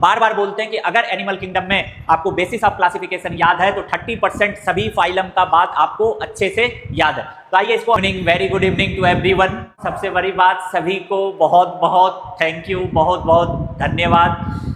बार बार बोलते हैं कि अगर एनिमल किंगडम में आपको बेसिस ऑफ क्लासिफिकेशन याद है तो 30% सभी फाइलम का बात आपको अच्छे से याद है। तो आइए इसको very good evening to everyone. सबसे बड़ी बात, सभी को बहुत बहुत थैंक यू, बहुत बहुत धन्यवाद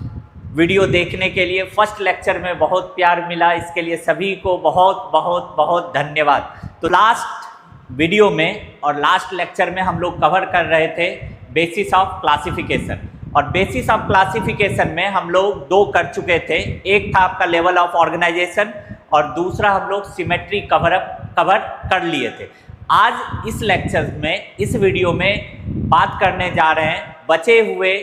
वीडियो देखने के लिए। फर्स्ट लेक्चर में बहुत प्यार मिला, इसके लिए सभी को बहुत बहुत बहुत धन्यवाद। तो लास्ट वीडियो में और लास्ट लेक्चर में हम लोग कवर कर रहे थे बेसिस ऑफ क्लासिफिकेशन, और बेसिस ऑफ क्लासिफिकेशन में हम लोग दो कर चुके थे। एक था आपका लेवल ऑफ ऑर्गेनाइजेशन और दूसरा हम लोग सिमेट्री कवर कर लिए थे। आज इस लेक्चर में, इस वीडियो में बात करने जा रहे हैं बचे हुए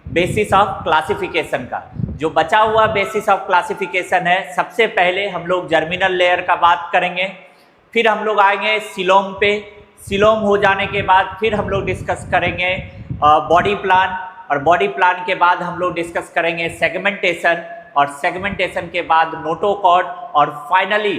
बेसिस ऑफ क्लासिफिकेशन का। जो बचा हुआ बेसिस ऑफ क्लासिफिकेशन है, सबसे पहले हम लोग जर्मिनल लेयर का बात करेंगे, फिर हम लोग आएंगे सिलोम पे। सिलोम हो जाने के बाद फिर हम लोग डिस्कस करेंगे बॉडी प्लान, और बॉडी प्लान के बाद हम लोग डिस्कस करेंगे सेगमेंटेशन, और सेगमेंटेशन के बाद नोटोकॉर्ड, और finally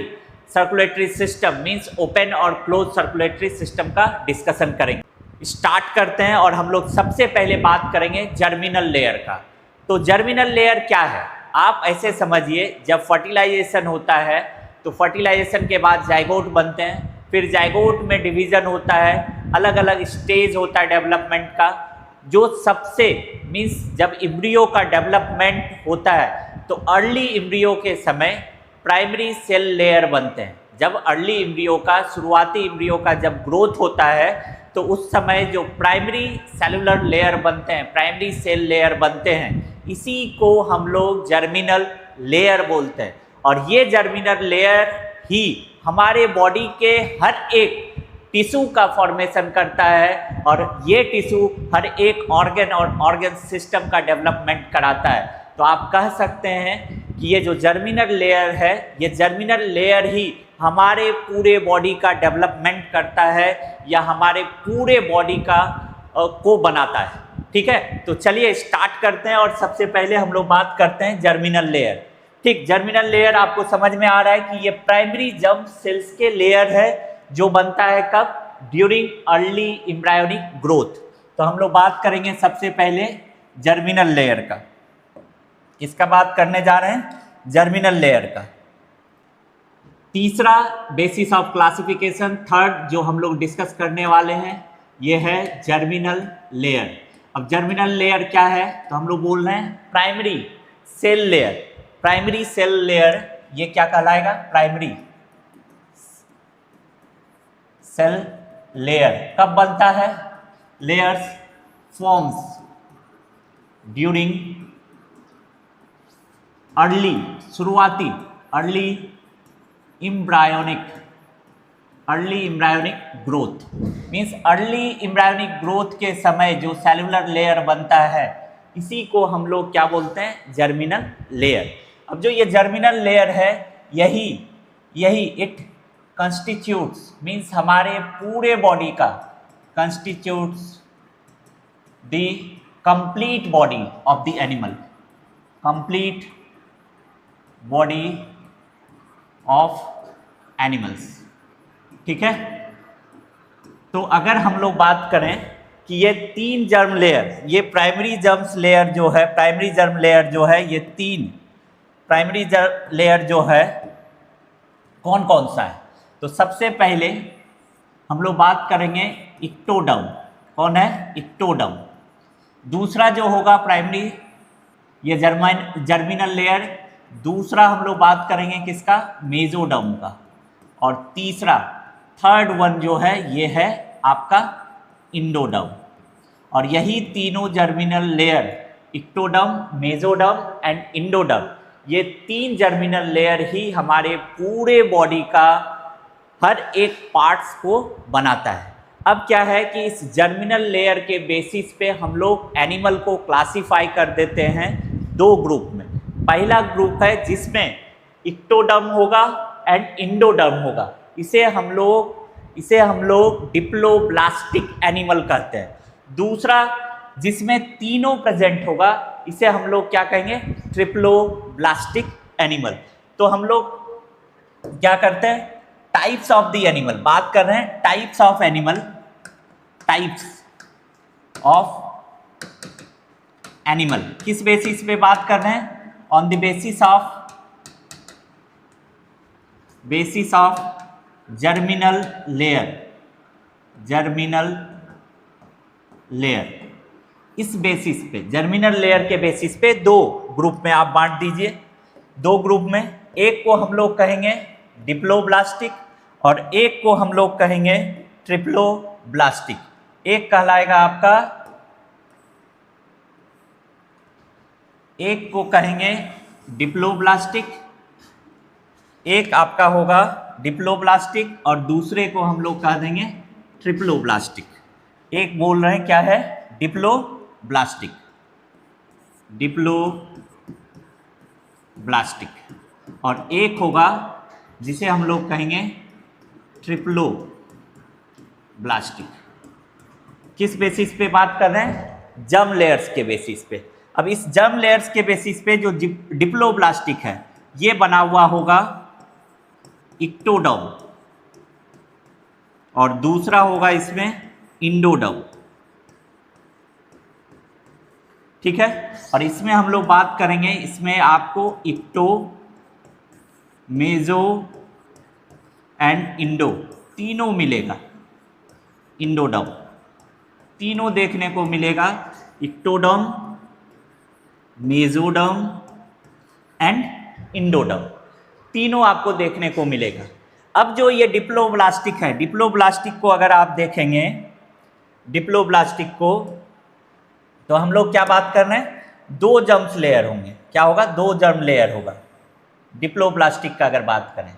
circulatory system means open और क्लोज सर्कुलेटरी सिस्टम का डिस्कशन करेंगे। स्टार्ट करते हैं और हम लोग सबसे पहले बात करेंगे जर्मिनल लेयर का। तो जर्मिनल लेयर क्या है, आप ऐसे समझिए, जब फर्टिलाइजेशन होता है तो फर्टिलाइजेशन के बाद जाइगोट बनते हैं, फिर जाइगोट में डिवीज़न होता है, अलग अलग स्टेज होता है डेवलपमेंट का। जो सबसे मीन्स जब इम्ब्रियो का डेवलपमेंट होता है तो अर्ली इम्ब्रियो के समय प्राइमरी सेल लेयर बनते हैं। जब अर्ली इम्ब्रियो का, शुरुआती इम्ब्रियो का जब ग्रोथ होता है तो उस समय जो प्राइमरी सेलुलर लेयर बनते हैं, प्राइमरी सेल लेयर बनते हैं, इसी को हम लोग जर्मिनल लेयर बोलते हैं। और ये जर्मिनल लेयर ही हमारे बॉडी के हर एक टिश्यू का फॉर्मेशन करता है, और ये टिश्यू हर एक ऑर्गन और ऑर्गन सिस्टम का डेवलपमेंट कराता है। तो आप कह सकते हैं कि ये जो जर्मिनल लेयर है, ये जर्मिनल लेयर ही हमारे पूरे बॉडी का डेवलपमेंट करता है, या हमारे पूरे बॉडी का को बनाता है। ठीक है, तो चलिए स्टार्ट करते हैं। और सबसे पहले हम लोग बात करते हैं जर्मिनल लेयर। ठीक, जर्मिनल लेयर आपको समझ में आ रहा है कि ये प्राइमरी जर्म सेल्स के लेयर है, जो बनता है कब, ड्यूरिंग अर्ली एम्ब्रायोनिक ग्रोथ। तो हम लोग बात करेंगे सबसे पहले जर्मिनल लेयर का। किसका बात करने जा रहे हैं, जर्मिनल लेयर का। तीसरा बेसिस ऑफ क्लासिफिकेशन, थर्ड जो हम लोग डिस्कस करने वाले हैं, ये है जर्मिनल लेयर। अब जर्मिनल लेयर क्या है, तो हम लोग बोल रहे हैं primary cell layer. Primary cell layer ये क्या कहलाएगा, प्राइमरी सेल लेयर कब बनता है, लेयर्स फॉर्म्स ड्यूरिंग अर्ली, शुरुआती early embryonic growth. Means early embryonic growth के समय जो सेलुलर लेयर बनता है, इसी को हम लोग क्या बोलते हैं, जर्मिनल लेयर। अब जो ये जर्मिनल लेयर है, यही इट कंस्टिट्यूट्स, मीन्स हमारे पूरे बॉडी का constitutes the complete body of the animal, complete body of animals. ठीक है, तो अगर हम लोग बात करें कि ये तीन जर्म लेयर, ये प्राइमरी जर्म्स लेयर जो है, प्राइमरी जर्म लेयर जो है, ये तीन प्राइमरी जर्म लेयर जो है कौन कौन सा है, तो सबसे पहले हम लोग बात करेंगे इक्टोडर्म। कौन है, इक्टोडर्म। दूसरा जो होगा प्राइमरी, ये जर्मिनल लेयर। दूसरा हम लोग बात करेंगे किसका, मेसोडर्म का। और तीसरा, थर्ड वन जो है, ये है आपका इंडोडर्म। और यही तीनों germinal layer, ectoderm, mesoderm and endoderm, ये तीन जर्मिनल लेयर ही हमारे पूरे बॉडी का हर एक पार्ट्स को बनाता है। अब क्या है कि इस जर्मिनल लेयर के बेसिस पे हम लोग एनिमल को क्लासिफाई कर देते हैं दो ग्रुप में। पहला ग्रुप है जिसमें इक्टोडर्म होगा एंड इंडोडर्म होगा। इसे हम लोग डिप्लोब्लास्टिक एनिमल कहते हैं। दूसरा जिसमें तीनों प्रेजेंट होगा, इसे हम लोग क्या कहेंगे, ट्रिप्लोब्लास्टिक एनिमल। तो हम लोग क्या करते हैं, टाइप्स ऑफ द एनिमल बात कर रहे हैं, types of animal, types of animal, किस बेसिस पे बात कर रहे हैं? On the basis of germinal layer. इस बेसिस पे, जर्मिनल लेयर के बेसिस पे दो ग्रुप में आप बांट दीजिए। दो ग्रुप में, एक को हम लोग कहेंगे डिप्लोब्लास्टिक और एक को हम लोग कहेंगे ट्रिप्लोब्लास्टिक। एक कहलाएगा आपका, एक को कहेंगे डिप्लोब्लास्टिक, एक आपका होगा डिप्लोब्लास्टिक और दूसरे को हम लोग कह देंगे ट्रिप्लोब्लास्टिक। एक बोल रहे हैं क्या है? डिप्लोब्लास्टिक और एक होगा जिसे हम लोग कहेंगे ट्रिप्लोब्लास्टिक। किस बेसिस पे बात कर रहे हैं? जर्म लेयर्स के बेसिस पे। अब इस जर्म लेयर्स के बेसिस पे जो डिप्लोब्लास्टिक है ये बना हुआ होगा इक्टोडर्म और दूसरा होगा इसमें इंडोडर्म, ठीक है। और इसमें हम लोग बात करेंगे, इसमें आपको इक्टो, मेजो एंड इंडो तीनों मिलेगा। इंडोडर्म तीनों देखने को मिलेगा, इक्टोडर्म, मेजोडर्म एंड इंडोडर्म तीनों आपको देखने को मिलेगा। अब जो ये डिप्लोब्लास्टिक है, डिप्लोब्लास्टिक को अगर आप देखेंगे, डिप्लोब्लास्टिक को, तो हम लोग क्या बात कर रहे हैं? दो जर्म्स लेयर होंगे। क्या होगा? दो जर्म लेयर होगा डिप्लोब्लास्टिक का अगर बात करें।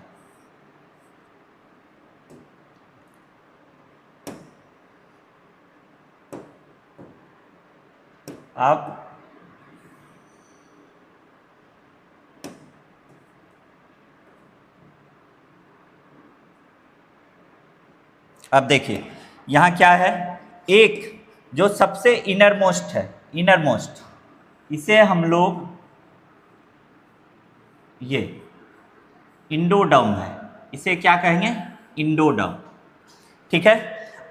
अब देखिए यहाँ क्या है, एक जो सबसे इनरमोस्ट है, इनरमोस्ट, इसे हम लोग, ये इंडोडर्म है, इसे क्या कहेंगे? इंडोडर्म, ठीक है।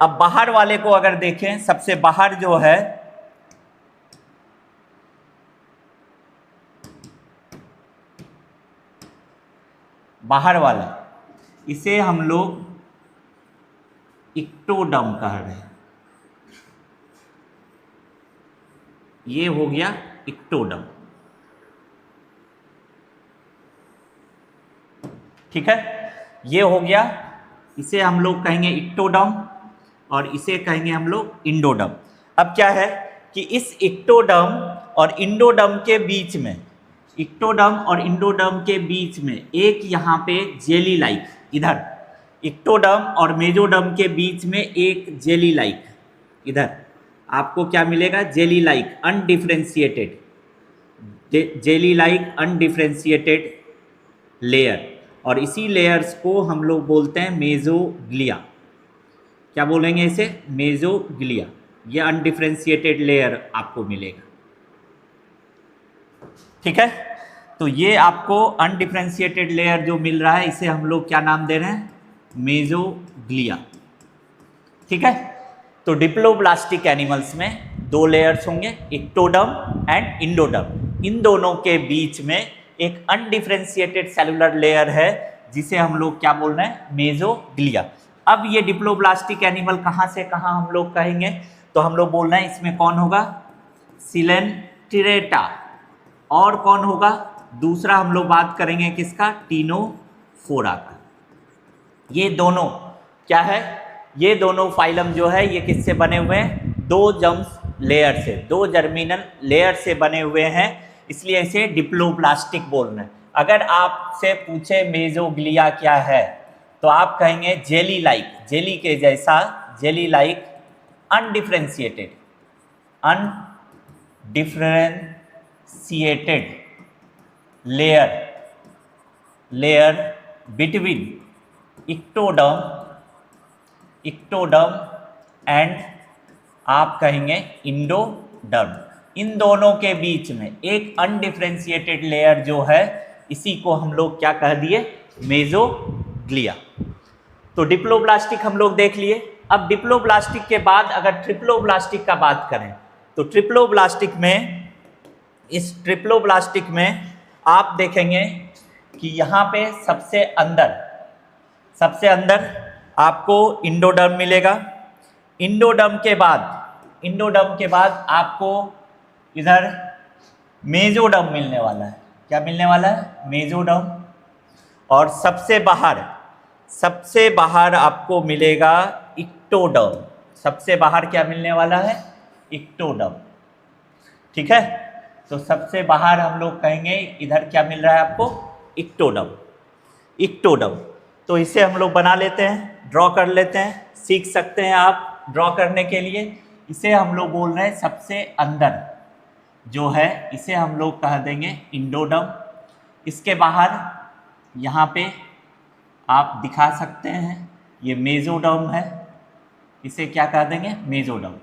अब बाहर वाले को अगर देखें, सबसे बाहर जो है, बाहर वाला, इसे हम लोग इक्टोडर्म कह रहे हैं। ये हो गया इक्टोडर्म, ठीक है। ये हो गया, इसे हम लोग कहेंगे इक्टोडर्म और इसे कहेंगे हम लोग इंडोडर्म। अब क्या है कि इस इक्टोडर्म और इंडोडर्म के बीच में, इक्टोडर्म और इंडोडर्म के बीच में एक यहाँ पे जेली लाइक, इधर इक्टोडर्म और मेजोडर्म के बीच में एक जेली लाइक, इधर आपको क्या मिलेगा? Jelly like undifferentiated, jelly like undifferentiated layer, और इसी लेयर्स को हम लोग बोलते हैं मेजोग्लिया। क्या बोलेंगे इसे? मेजोग्लिया। ये अनडिफ्रेंशिएटेड लेयर आपको मिलेगा, ठीक है। तो ये आपको अनडिफ्रेंशिएटेड लेयर जो मिल रहा है, इसे हम लोग क्या नाम दे रहे हैं? मेजोग्लिया, ठीक है। तो डिप्लोब्लास्टिक एनिमल्स में दो लेयर्स होंगे, इक्टोडर्म एंड इंडोडर्म। इन दोनों के बीच में एक अनडिफ्रेंशिएटेड सेलुलर लेयर है जिसे हम लोग क्या बोल रहे हैं? मेजोग्लिया। अब ये डिप्लोब्लास्टिक एनिमल कहाँ से कहाँ हम लोग कहेंगे? तो हम लोग बोल रहे हैं इसमें कौन होगा? सिलेंटिरेटा। और कौन होगा? दूसरा हम लोग बात करेंगे किसका? टीनोफोरा का। ये दोनों क्या है? ये दोनों फाइलम जो है ये किससे बने हुए हैं? दो जर्म्स लेयर से, दो जर्मिनल लेयर से बने हुए हैं, इसलिए इसे डिप्लोब्लास्टिक बोल रहे हैं। अगर आपसे पूछे मेजोग्लिया क्या है तो आप कहेंगे जेली लाइक, जेली के जैसा, jelly like undifferentiated, undifferentiated layer between ectoderm and आप कहेंगे इंडोडर्म। इन दोनों के बीच में एक अनडिफ्रेंशिएटेड लेयर जो है, इसी को हम लोग क्या कह दिए? मेजोग्लिया। तो डिप्लोब्लास्टिक हम लोग देख लिए। अब डिप्लोब्लास्टिक के बाद अगर ट्रिप्लोब्लास्टिक का बात करें तो ट्रिप्लोब्लास्टिक में इस ट्रिप्लोब्लास्टिक में आप देखेंगे कि यहाँ पे सबसे अंदर आपको इंडोडर्म मिलेगा। इंडोडर्म के बाद आपको इधर मेसोडर्म मिलने वाला है। क्या मिलने वाला है? मेसोडर्म। और सबसे बाहर आपको मिलेगा इक्टोडर्म। सबसे बाहर क्या मिलने वाला है? इक्टोडर्म। ठीक है, तो सबसे बाहर हम लोग कहेंगे इधर क्या मिल रहा है आपको? इक्टोडर्म। तो इसे हम लोग बना लेते हैं, ड्रॉ कर लेते हैं, सीख सकते हैं आप ड्रॉ करने के लिए। इसे हम लोग बोल रहे हैं सबसे अंदर जो है, इसे हम लोग कह देंगे इंडोडर्म। इसके बाहर यहाँ पे आप दिखा सकते हैं ये मेसोडर्म है, इसे क्या कह देंगे? मेसोडर्म।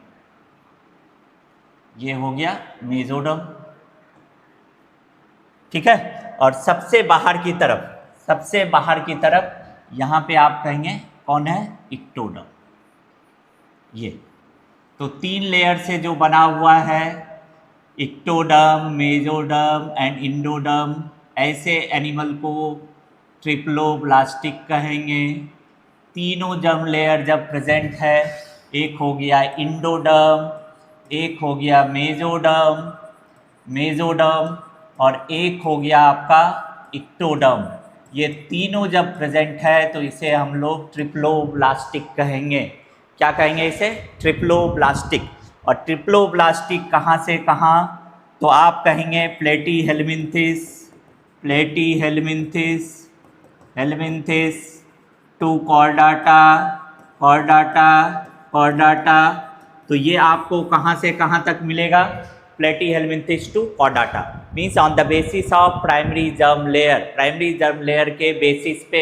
ये हो गया मेसोडर्म। ठीक है, और सबसे बाहर की तरफ यहाँ पे आप कहेंगे कौन है? इक्टोडर्म। ये तो 3 लेयर से जो बना हुआ है, इक्टोडर्म, मेसोडर्म एंड इंडोडर्म, ऐसे एनिमल को ट्रिप्लोब्लास्टिक कहेंगे। तीनों जर्म लेयर जब प्रेजेंट है, एक हो गया इंडोडर्म, एक हो गया मेसोडर्म और एक हो गया आपका इक्टोडर्म। ये तीनों जब प्रेजेंट है तो इसे हम लोग ट्रिप्लोब्लास्टिक कहेंगे। क्या कहेंगे इसे? ट्रिप्लोब्लास्टिक। और ट्रिप्लोब्लास्टिक कहाँ से कहाँ? तो आप कहेंगे प्लेटीहेल्मिन्थिस टू कॉर्डाटा। तो ये आपको कहाँ से कहाँ तक मिलेगा? Platyhelminthes to Chordata means on the basis of primary germ layer के बेसिस पे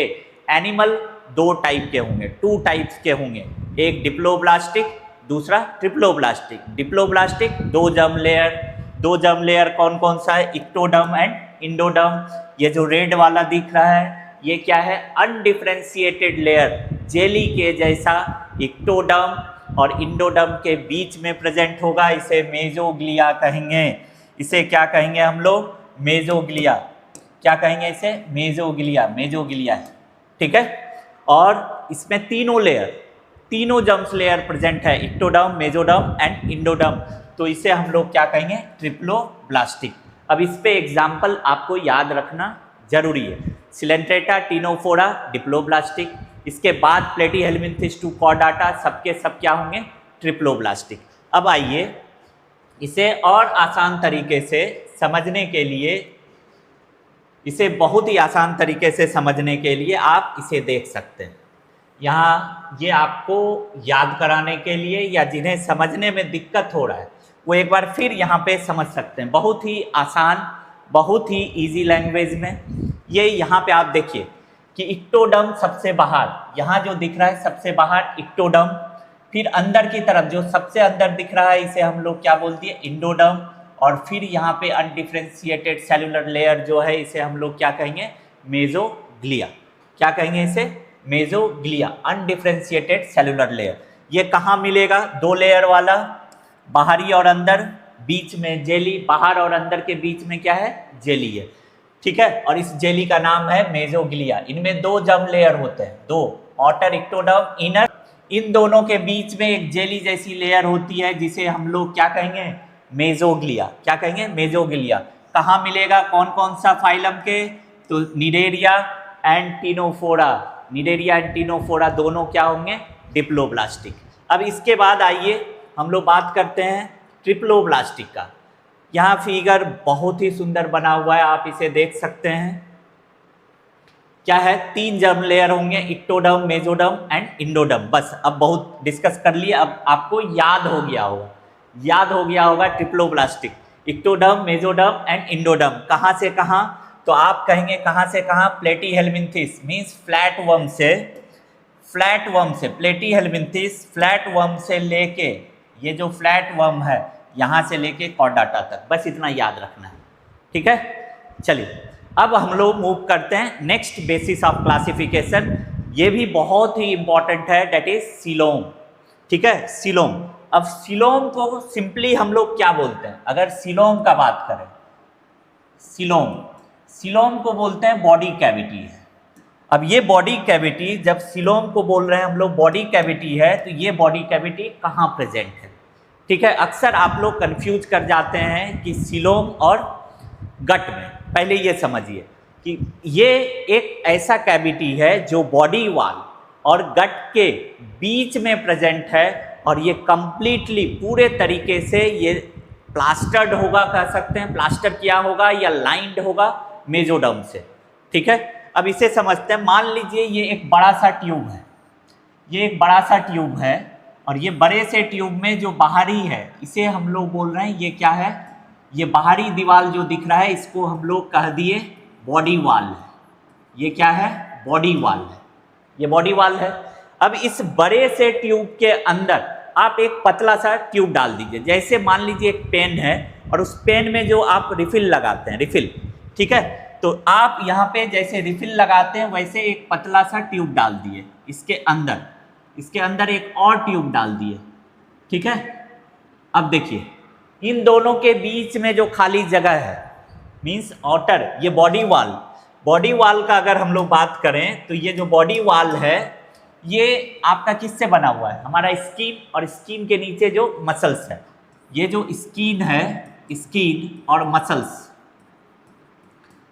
एनिमल 2 टाइप के होंगे, 2 टाइप्स के होंगे, एक डिप्लोब्लास्टिक, दूसरा ट्रिप्लोब्लास्टिक। डिप्लोब्लास्टिक 2 जर्म लेयर कौन कौन सा है? Ectoderm and endoderm. ये जो रेड वाला दिख रहा है ये क्या है? अनडिफरेंशिएटेड लेयर, जेली के जैसा इक्टोडर्म और इंडोडर्म के बीच में प्रेजेंट होगा। इसे मेसोग्लिया कहेंगे। इसे क्या कहेंगे हम लोग? मेसोग्लिया। क्या कहेंगे इसे? मेसोग्लिया है। ठीक है, और इसमें तीनों जर्म्स लेयर प्रेजेंट है, इक्टोडर्म, मेसोडर्म एंड इंडोडर्म। तो इसे हम लोग क्या कहेंगे? ट्रिप्लोब्लास्टिक। अब इस पे एग्जाम्पल आपको याद रखना जरूरी है। सिलेंट्रेटा टिनोफोरा डिप्लोब्लास्टिक, इसके बाद प्लेटीहेल्मिन्थिस टू कॉर्डाटा, सबके सब क्या होंगे? ट्रिप्लोब्लास्टिक। अब आइए इसे और आसान तरीके से समझने के लिए, इसे बहुत ही आसान तरीके से समझने के लिए आप इसे देख सकते हैं। यहाँ ये आपको याद कराने के लिए या जिन्हें समझने में दिक्कत हो रहा है वो एक बार फिर यहाँ पे समझ सकते हैं, बहुत ही आसान, बहुत ही इजी लैंग्वेज में। ये यहाँ पे आप देखिए कि इक्टोडर्म सबसे बाहर, यहाँ जो दिख रहा है सबसे बाहर इक्टोडर्म, फिर अंदर की तरफ जो सबसे अंदर दिख रहा है इसे हम लोग क्या बोलते हैं? इंडोडर्म। और फिर यहाँ पे अनडिफरेंशिएटेड सेलुलर लेयर जो है इसे हम लोग क्या कहेंगे? मेसोग्लिया। क्या कहेंगे इसे? Mesoglea, undifferentiated cellular layer. ये कहाँ मिलेगा? 2 लेयर वाला, बाहरी और अंदर, बीच में जेली। बाहर और अंदर के बीच में क्या है? जेली है। ठीक है, और इस जेली का नाम है मेसोग्लिया। इनमें 2 जर्म लेयर होते हैं, 2, आउटर इक्टोडर्म, इनर। इन दोनों के बीच में एक जेली जैसी लेयर होती है जिसे हम लोग क्या कहेंगे? मेसोग्लिया। क्या कहेंगे? मेसोग्लिया। कहाँ मिलेगा? कौन कौन सा फाइलम के? तो निडेरिया एंड टिनोफोरा दोनों क्या होंगे? डिप्लोब्लास्टिक। अब इसके बाद आइए हम लोग बात करते हैं ट्रिप्लोब्लास्टिक का। यहाँ फिगर बहुत ही सुंदर बना हुआ है, आप इसे देख सकते हैं। क्या है? 3 जर्म लेयर होंगे, इक्टोडर्म, मेसोडर्म एंड इंडोडर्म। बस अब बहुत डिस्कस कर लिए, अब आपको याद हो गया होगा triploblastic, ectoderm, mesoderm and endoderm. कहाँ से कहाँ? तो आप कहेंगे कहाँ से कहाँ? प्लेटीहेल्मिन्थिस मीन्स फ्लैट वर्म से प्लेटीहेल्मिन्थिस फ्लैट वर्म से लेके, ये जो फ्लैट वर्म है यहाँ से लेके कॉर्डाटा तक, बस इतना याद रखना है। ठीक है, चलिए अब हम लोग मूव करते हैं नेक्स्ट बेसिस ऑफ क्लासिफिकेशन। ये भी बहुत ही इंपॉर्टेंट है, दैट इज सीलोम। ठीक है, सीलोम। अब सीलोम को सिंपली हम लोग क्या बोलते हैं? अगर सीलोम का बात करें सीलोम, सीलोम को बोलते हैं बॉडी कैविटी है। अब ये बॉडी कैविटी, जब सीलोम को बोल रहे हैं हम लोग बॉडी कैविटी है, तो ये बॉडी कैविटी कहाँ प्रेजेंट है? ठीक है, अक्सर आप लोग कंफ्यूज कर जाते हैं कि सीलोम और गट में। पहले ये समझिए कि ये एक ऐसा कैविटी है जो बॉडी वॉल और गट के बीच में प्रेजेंट है, और ये कंप्लीटली पूरे तरीके से ये प्लास्टर्ड होगा, कह सकते हैं प्लास्टर किया होगा या लाइंड होगा मेसोडर्म से। ठीक है, अब इसे समझते हैं। मान लीजिए ये एक बड़ा सा ट्यूब है, ये एक बड़ा सा ट्यूब है, और ये बड़े से ट्यूब में जो बाहरी है इसे हम लोग बोल रहे हैं ये क्या है? ये बाहरी दीवार जो दिख रहा है इसको हम लोग कह दिए बॉडी वॉल है। ये क्या है? बॉडी वॉल है, ये बॉडी वॉल है। अब इस बड़े से ट्यूब के अंदर आप एक पतला सा ट्यूब डाल दीजिए। जैसे मान लीजिए एक पेन है, और उस पेन में जो आप रिफिल लगाते हैं, रिफिल, ठीक है, तो आप यहाँ पे जैसे रिफिल लगाते हैं वैसे एक पतला सा ट्यूब डाल दिए इसके अंदर, इसके अंदर एक और ट्यूब डाल दिए। ठीक है, अब देखिए इन दोनों के बीच में जो खाली जगह है मीन्स आउटर, ये बॉडी वॉल, बॉडी वॉल का अगर हम लोग बात करें तो ये जो बॉडी वॉल है ये आपका किससे बना हुआ है? हमारा स्किन, और स्किन के नीचे जो मसल्स है, ये जो स्किन है, स्किन और मसल्स,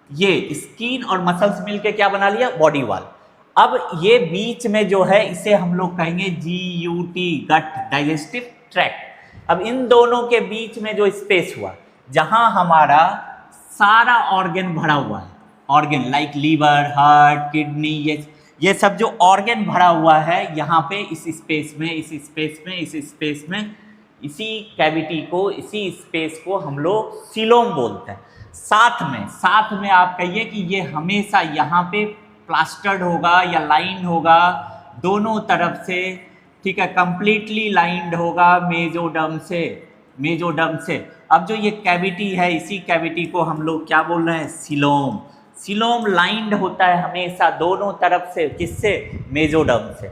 ये स्किन और मसल्स मिलके क्या बना लिया? Body wall. अब ये बीच में जो है इसे हम लोग कहेंगे GUT, गट, डाइजेस्टिव ट्रैक्ट। अब इन दोनों के बीच में जो स्पेस हुआ, जहां हमारा सारा ऑर्गन भरा हुआ है, organ like liver, heart, kidney, ये सब जो ऑर्गन भरा हुआ है, यहाँ पे इस स्पेस में, इस स्पेस में, इस स्पेस में, इसी कैविटी को, इसी स्पेस को हम लोग सीलोम बोलते हैं। साथ में आप कहिए कि ये हमेशा यहाँ पे प्लास्टर्ड होगा या लाइंड होगा दोनों तरफ से। ठीक है, कंप्लीटली लाइंड होगा मेसोडर्म से, मेसोडर्म से। अब जो ये कैविटी है, इसी कैविटी को हम लोग क्या बोल रहे हैं? सीलोम। सीलोम लाइंड होता है हमेशा दोनों तरफ से, किससे? मेसोडर्म से।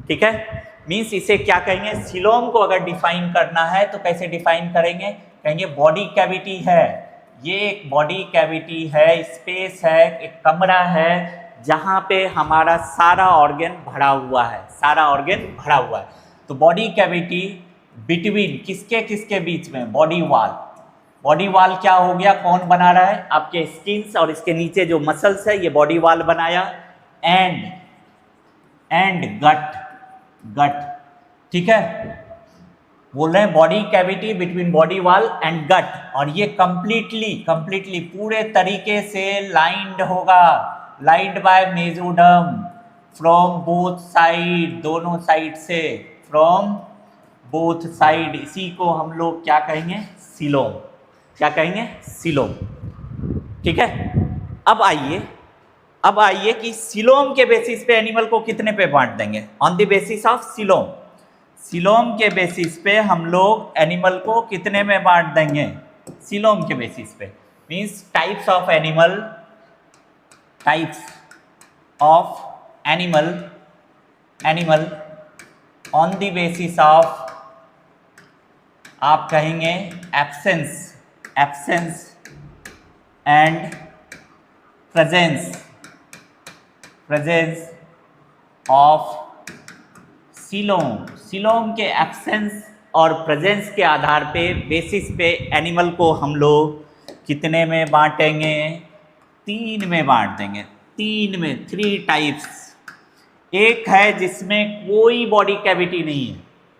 ठीक है, मीन्स इसे क्या कहेंगे? सीलोम को अगर डिफाइन करना है तो कैसे डिफाइन करेंगे? कहेंगे बॉडी कैविटी है, ये एक बॉडी कैविटी है, स्पेस है, एक कमरा है जहाँ पे हमारा सारा ऑर्गन भरा हुआ है, सारा ऑर्गन भरा हुआ है। तो बॉडी कैविटी बिटवीन किसके किसके बीच में? Body wall. बॉडी वॉल क्या हो गया? कौन बना रहा है? आपके स्किन्स और इसके नीचे जो मसल्स है ये बॉडी वॉल बनाया। एंड गट, ठीक है, बोल रहे हैं body cavity between body wall and gut, और ये कंप्लीटली पूरे तरीके से लाइंड होगा, lined by mesoderm from both side, दोनों साइड से, फ्रॉम बोथ साइड। इसी को हम लोग क्या कहेंगे? सीलोम। क्या कहेंगे? सीलोम। ठीक है, अब आइए कि सीलोम के बेसिस पे एनिमल को कितने पे बांट देंगे? On the basis of coelom, coelom के बेसिस पे हम लोग एनिमल को कितने में बांट देंगे? सीलोम के बेसिस पे, means types of animal, types of animal on the basis of, आप कहेंगे absence and presence of coelom. Coelom के एब्सेंस और प्रेजेंस के आधार पे, बेसिस पे एनिमल को हम लोग कितने में बांटेंगे? 3 में बांट देंगे। 3 में, 3 टाइप्स। एक है जिसमें कोई बॉडी कैविटी नहीं है,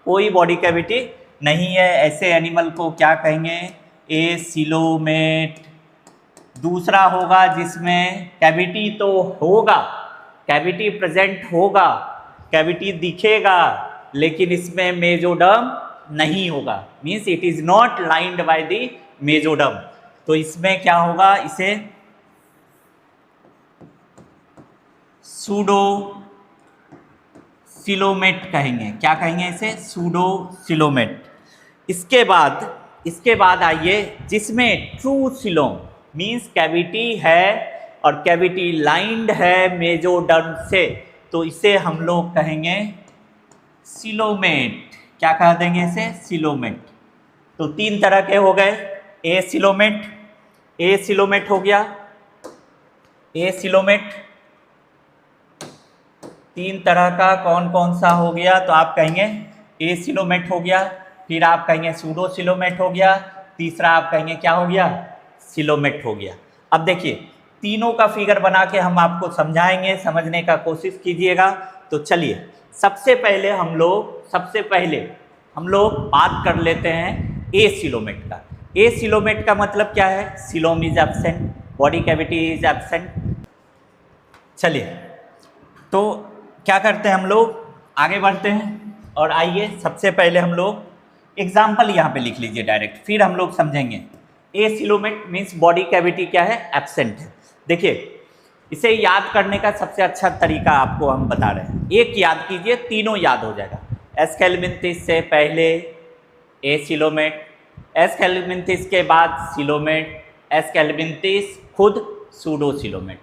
कोई बॉडी कैविटी नहीं है, ऐसे एनिमल को क्या कहेंगे? एसीलोमेट। दूसरा होगा जिसमें कैविटी तो होगा, कैविटी प्रेजेंट होगा, कैविटी दिखेगा, लेकिन इसमें मेसोडर्म नहीं होगा, means it is not lined by the mesoderm. तो इसमें क्या होगा? इसे सूडो सिलोमेट कहेंगे। क्या कहेंगे इसे? Pseudo coelomate. इसके बाद आइए जिसमें ट्रू सिलोम, मीन्स कैविटी है और कैविटी लाइंड है मेसोडर्म से, तो इसे हम लोग कहेंगे सिलोमेट। क्या कह देंगे इसे? सिलोमेट। तो 3 तरह के हो गए, एसिलोमेट, ए सिलोमेट हो गया, ए सिलोमेट। तीन तरह का कौन कौन सा हो गया, तो आप कहेंगे ए सिलोमेट हो गया, फिर आप कहेंगे सूडो सिलोमेट हो गया, तीसरा आप कहेंगे क्या हो गया, सिलोमेट हो गया। अब देखिए तीनों का फिगर बना के हम आपको समझाएंगे, समझने का कोशिश कीजिएगा। तो चलिए सबसे पहले हम लोग बात कर लेते हैं ए सिलोमेट का। ए सिलोमेट का मतलब क्या है, coelom is absent, body cavity is absent. चलिए तो क्या करते हैं, हम लोग आगे बढ़ते हैं और आइए सबसे पहले हम लोग एग्जाम्पल यहाँ पे लिख लीजिए डायरेक्ट, फिर हम लोग समझेंगे। ए सिलोमेट मीन्स बॉडी कैविटी क्या है, एब्सेंट है। देखिए इसे याद करने का सबसे अच्छा तरीका आपको हम बता रहे हैं, एक याद कीजिए तीनों याद हो जाएगा। एस्केलमिंथिस से पहले ए सिलोमेट, एस्केलमिंथिस के बाद सिलोमेट, एस्केलमिंथिस खुद सूडो सिलोमेट,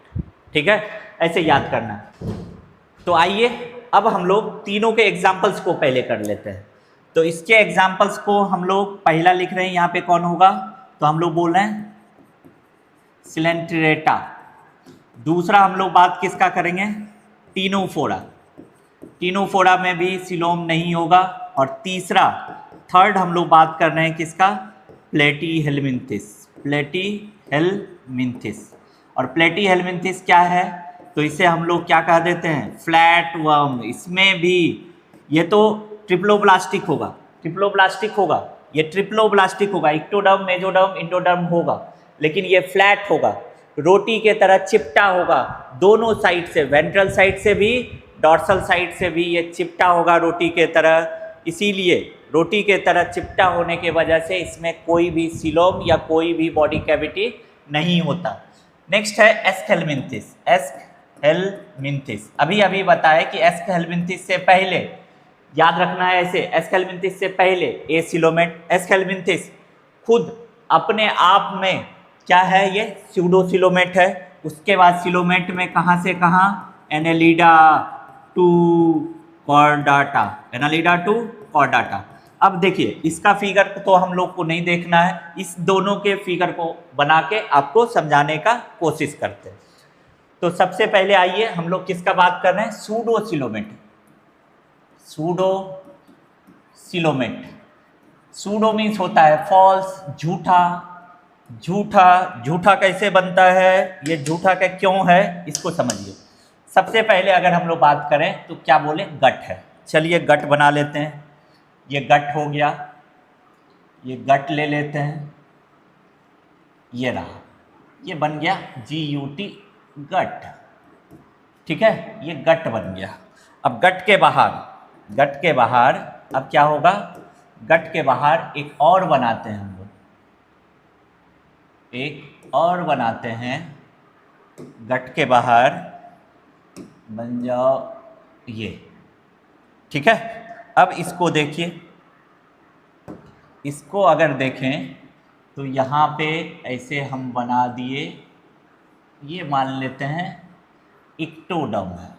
ठीक है, ऐसे याद करना। तो आइए अब हम लोग तीनों के एग्जाम्पल्स को पहले कर लेते हैं। तो इसके एग्जाम्पल्स को हम लोग पहला लिख रहे हैं, यहाँ पे कौन होगा, तो हम लोग बोल रहे हैं सिलेंट्रेटा। दूसरा हम लोग बात किसका करेंगे, टीनोफोरा, टीनोफोरा में भी सिलोम नहीं होगा। और तीसरा थर्ड हम लोग बात कर रहे हैं किसका, प्लेटीहेलमिंथिस, प्लेटीहेलमिंथिस। और प्लेटीहेलमिंथिस क्या है, तो इसे हम लोग क्या कह देते हैं, फ्लैट वर्म। इसमें भी ये तो ट्रिप्लोब्लास्टिक होगा, ट्रिप्लोब्लास्टिक होगा, ये ट्रिप्लोब्लास्टिक होगा, इक्टोडर्म, मेजोडर्म, इंडोडर्म होगा, लेकिन ये फ्लैट होगा, रोटी के तरह चिपटा होगा दोनों साइड से, वेंट्रल साइड से भी, डॉर्सल साइड से भी ये चिपटा होगा रोटी के तरह। इसीलिए रोटी के तरह चिपटा होने के वजह से इसमें कोई भी सिलोम या कोई भी बॉडी कैविटी नहीं होता। नेक्स्ट है एस्केलमिंथिस, एस्केलमिंथिस अभी अभी बताया कि एस्केलमिंथिस से पहले याद रखना है ऐसे, एस्केलमिंथिस से पहले ए सिलोमेट, एस्केलमिंथिस खुद अपने आप में क्या है, ये सूडो सिलोमेट है। उसके बाद सिलोमेट में कहाँ से कहाँ, Annelida to Chordata, Annelida to Chordata. अब देखिए इसका फिगर तो हम लोग को नहीं देखना है, इस दोनों के फिगर को बना के आपको समझाने का कोशिश करते हैं। तो सबसे पहले आइए हम लोग किसका बात कर रहे हैं, pseudo coelomate, pseudo coelomate. Pseudo means होता है फॉल्स, झूठा, झूठा, झूठा कैसे बनता है, ये झूठा का क्यों है, इसको समझिए। सबसे पहले अगर हम लोग बात करें तो क्या बोले, गट है। चलिए गट बना लेते हैं, ये गट हो गया, ये गट ले लेते हैं, ये रहा, ये बन गया GUT गट, ठीक है, ये गट बन गया। अब गट के बाहर अब क्या होगा, गट के बाहर एक और बनाते हैं हम लोग, एक और बनाते हैं, गट के बाहर बन जाओ ये, ठीक है। अब इसको देखिए, इसको अगर देखें तो यहाँ पे ऐसे हम बना दिए, ये मान लेते हैं इक्टोडर्म है,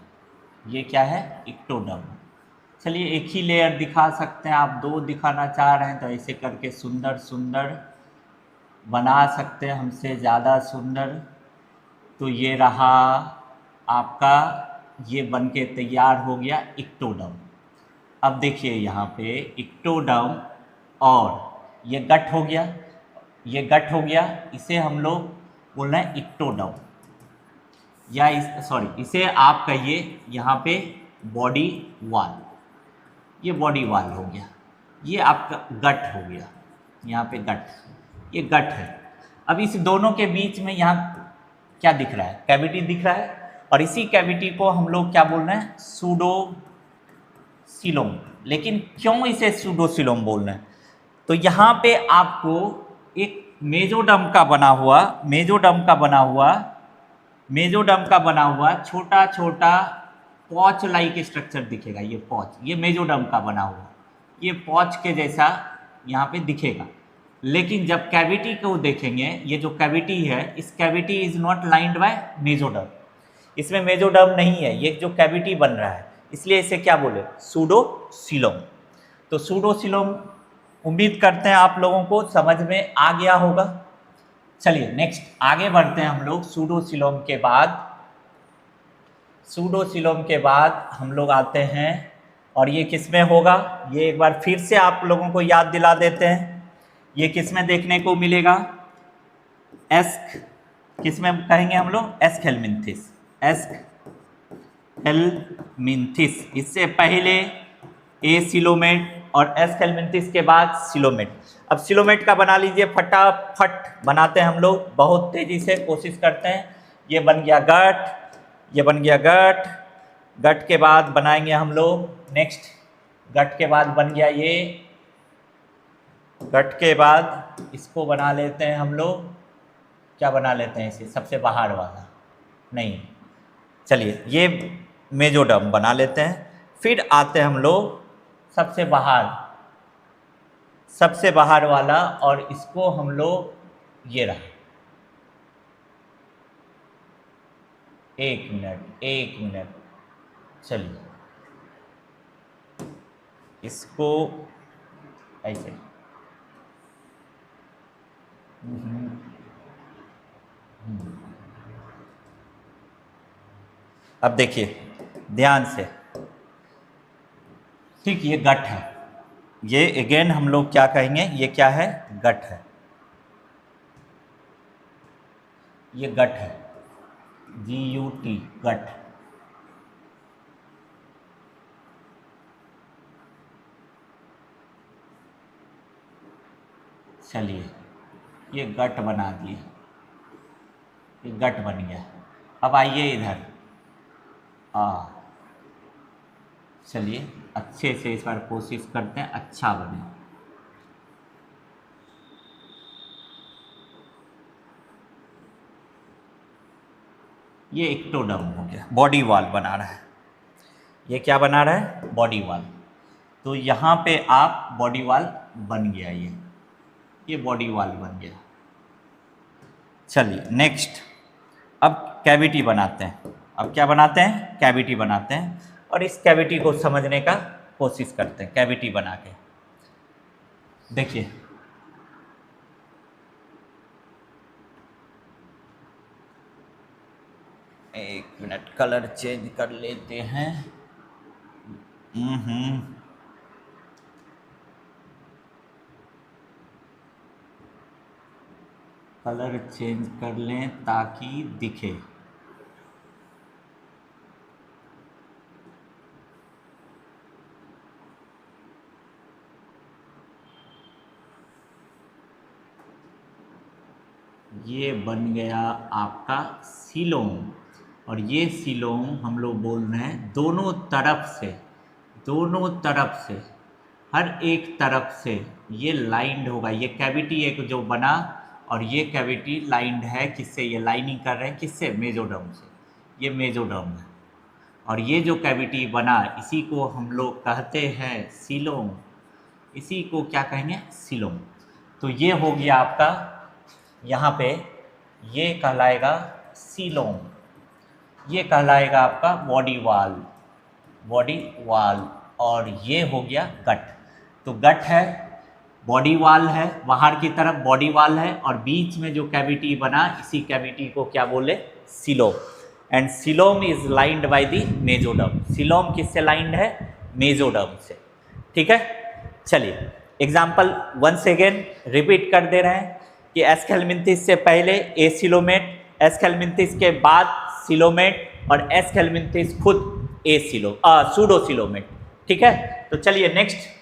ये क्या है, इक्टोडर्म। चलिए एक ही लेयर दिखा सकते हैं, आप दो दिखाना चाह रहे हैं तो ऐसे करके सुंदर सुंदर बना सकते हैं, हमसे ज़्यादा सुंदर। तो ये रहा आपका, ये बन के तैयार हो गया इक्टोडर्म। अब देखिए यहाँ पे इक्टोडर्म और ये गट हो गया, ये गट हो गया, इसे हम लोग बोल रहे हैं इक्टोडर्म, या इसे आप कहिए यहाँ पे बॉडी वाल, ये बॉडी वाल हो गया, ये आपका गट हो गया, यहाँ पे गट, ये गट है। अब इस दोनों के बीच में यहाँ क्या दिख रहा है, कैविटी दिख रहा है, और इसी कैविटी को हम लोग क्या बोल रहे हैं, सूडो सिलोम। लेकिन क्यों इसे सूडो सिलोम बोल रहे हैं, तो यहाँ पे आपको एक मेजोडर्म का बना हुआ छोटा छोटा पॉच लाइक स्ट्रक्चर दिखेगा, ये पॉच, ये मेजोडर्म का बना हुआ, ये पॉच के जैसा यहाँ पे दिखेगा। लेकिन जब कैविटी को देखेंगे, ये जो कैविटी है, इस cavity is not lined by mesoderm, इसमें मेजोडर्म नहीं है, ये जो कैविटी बन रहा है, इसलिए इसे क्या बोले, सूडो सिलोम। तो सूडो सिलोम उम्मीद करते हैं आप लोगों को समझ में आ गया होगा। चलिए नेक्स्ट आगे बढ़ते हैं हम लोग। सूडोसिलोम के बाद हम लोग आते हैं, और ये किस में होगा, ये एक बार फिर से आप लोगों को याद दिला देते हैं। ये किस में देखने को मिलेगा, किस में कहेंगे हम लोग, एस्केलमिंथिस। इससे पहले एसिलोमेट और एस्केलमिंथिस के बाद सिलोमेट। अब सिलोमेट का बना लीजिए, फटाफट बनाते हैं हम लोग, बहुत तेजी से कोशिश करते हैं। ये बन गया गट, ये बन गया गट। गट के बाद बनाएंगे हम लोग नेक्स्ट, गट के बाद बन गया ये, गट के बाद इसको बना लेते हैं हम लोग, क्या बना लेते हैं इसे, सबसे बाहर वाला नहीं, चलिए ये मेजोडर्म बना लेते हैं। फिर आते हैं हम लोग सबसे बाहर वाला, और इसको हम लोग, ये रहा, एक मिनट, चलिए इसको ऐसे, अब देखिए ध्यान से, ठीक, ये गट है, ये अगेन हम लोग क्या कहेंगे, ये क्या है, गट है, ये गट है, GUT, गट। चलिए ये गट बना दिए, ये गट बन गया। अब आइए इधर, चलिए अच्छे से इस बार कोशिश करते हैं अच्छा बने। ये एक्टोडर्म हो गया, बॉडी वॉल बना रहा है, ये क्या बना रहा है, बॉडी वॉल। तो यहाँ पे आप बॉडी वॉल बन गया, ये बॉडी वॉल बन गया। चलिए नेक्स्ट, अब कैविटी बनाते हैं। अब क्या बनाते हैं, कैविटी बनाते हैं, और इस कैविटी को समझने का कोशिश करते हैं। कैविटी बना के देखिए, एक मिनट कलर चेंज कर लेते हैं। कलर चेंज कर लें ताकि दिखे। ये बन गया आपका सीलोम, और ये सीलोम हम लोग बोल रहे हैं दोनों तरफ से हर एक तरफ से ये लाइंड होगा। ये कैविटी एक जो बना, और ये कैविटी लाइंड है, किससे, ये लाइनिंग कर रहे हैं किससे, मेजोडर्म से, ये मेजोडर्म है। और ये जो कैविटी बना, इसी को हम लोग कहते हैं सीलोम, इसी को क्या कहेंगे, सीलोम। तो ये हो गया आपका, यहाँ पे ये कहलाएगा सीलोम, ये कहलाएगा आपका बॉडी वॉल, और ये हो गया गट। तो गट है, बॉडी वॉल है, बाहर की तरफ बॉडी वॉल है, और बीच में जो कैविटी बना, इसी कैविटी को क्या बोले, coelom. And coelom is lined by the mesoderm. Coelom किससे लाइंड है, मेजोडर्म से, ठीक है। चलिए एग्जाम्पल वंस अगेन रिपीट कर दे रहे हैं कि एस्केलमिंथिस से पहले एसिलोमेट, एस्केलमिंथिस के बाद सिलोमेट, और एस्केलमिंथिस खुद सूडोसिलोमेट, ठीक है। तो चलिए नेक्स्ट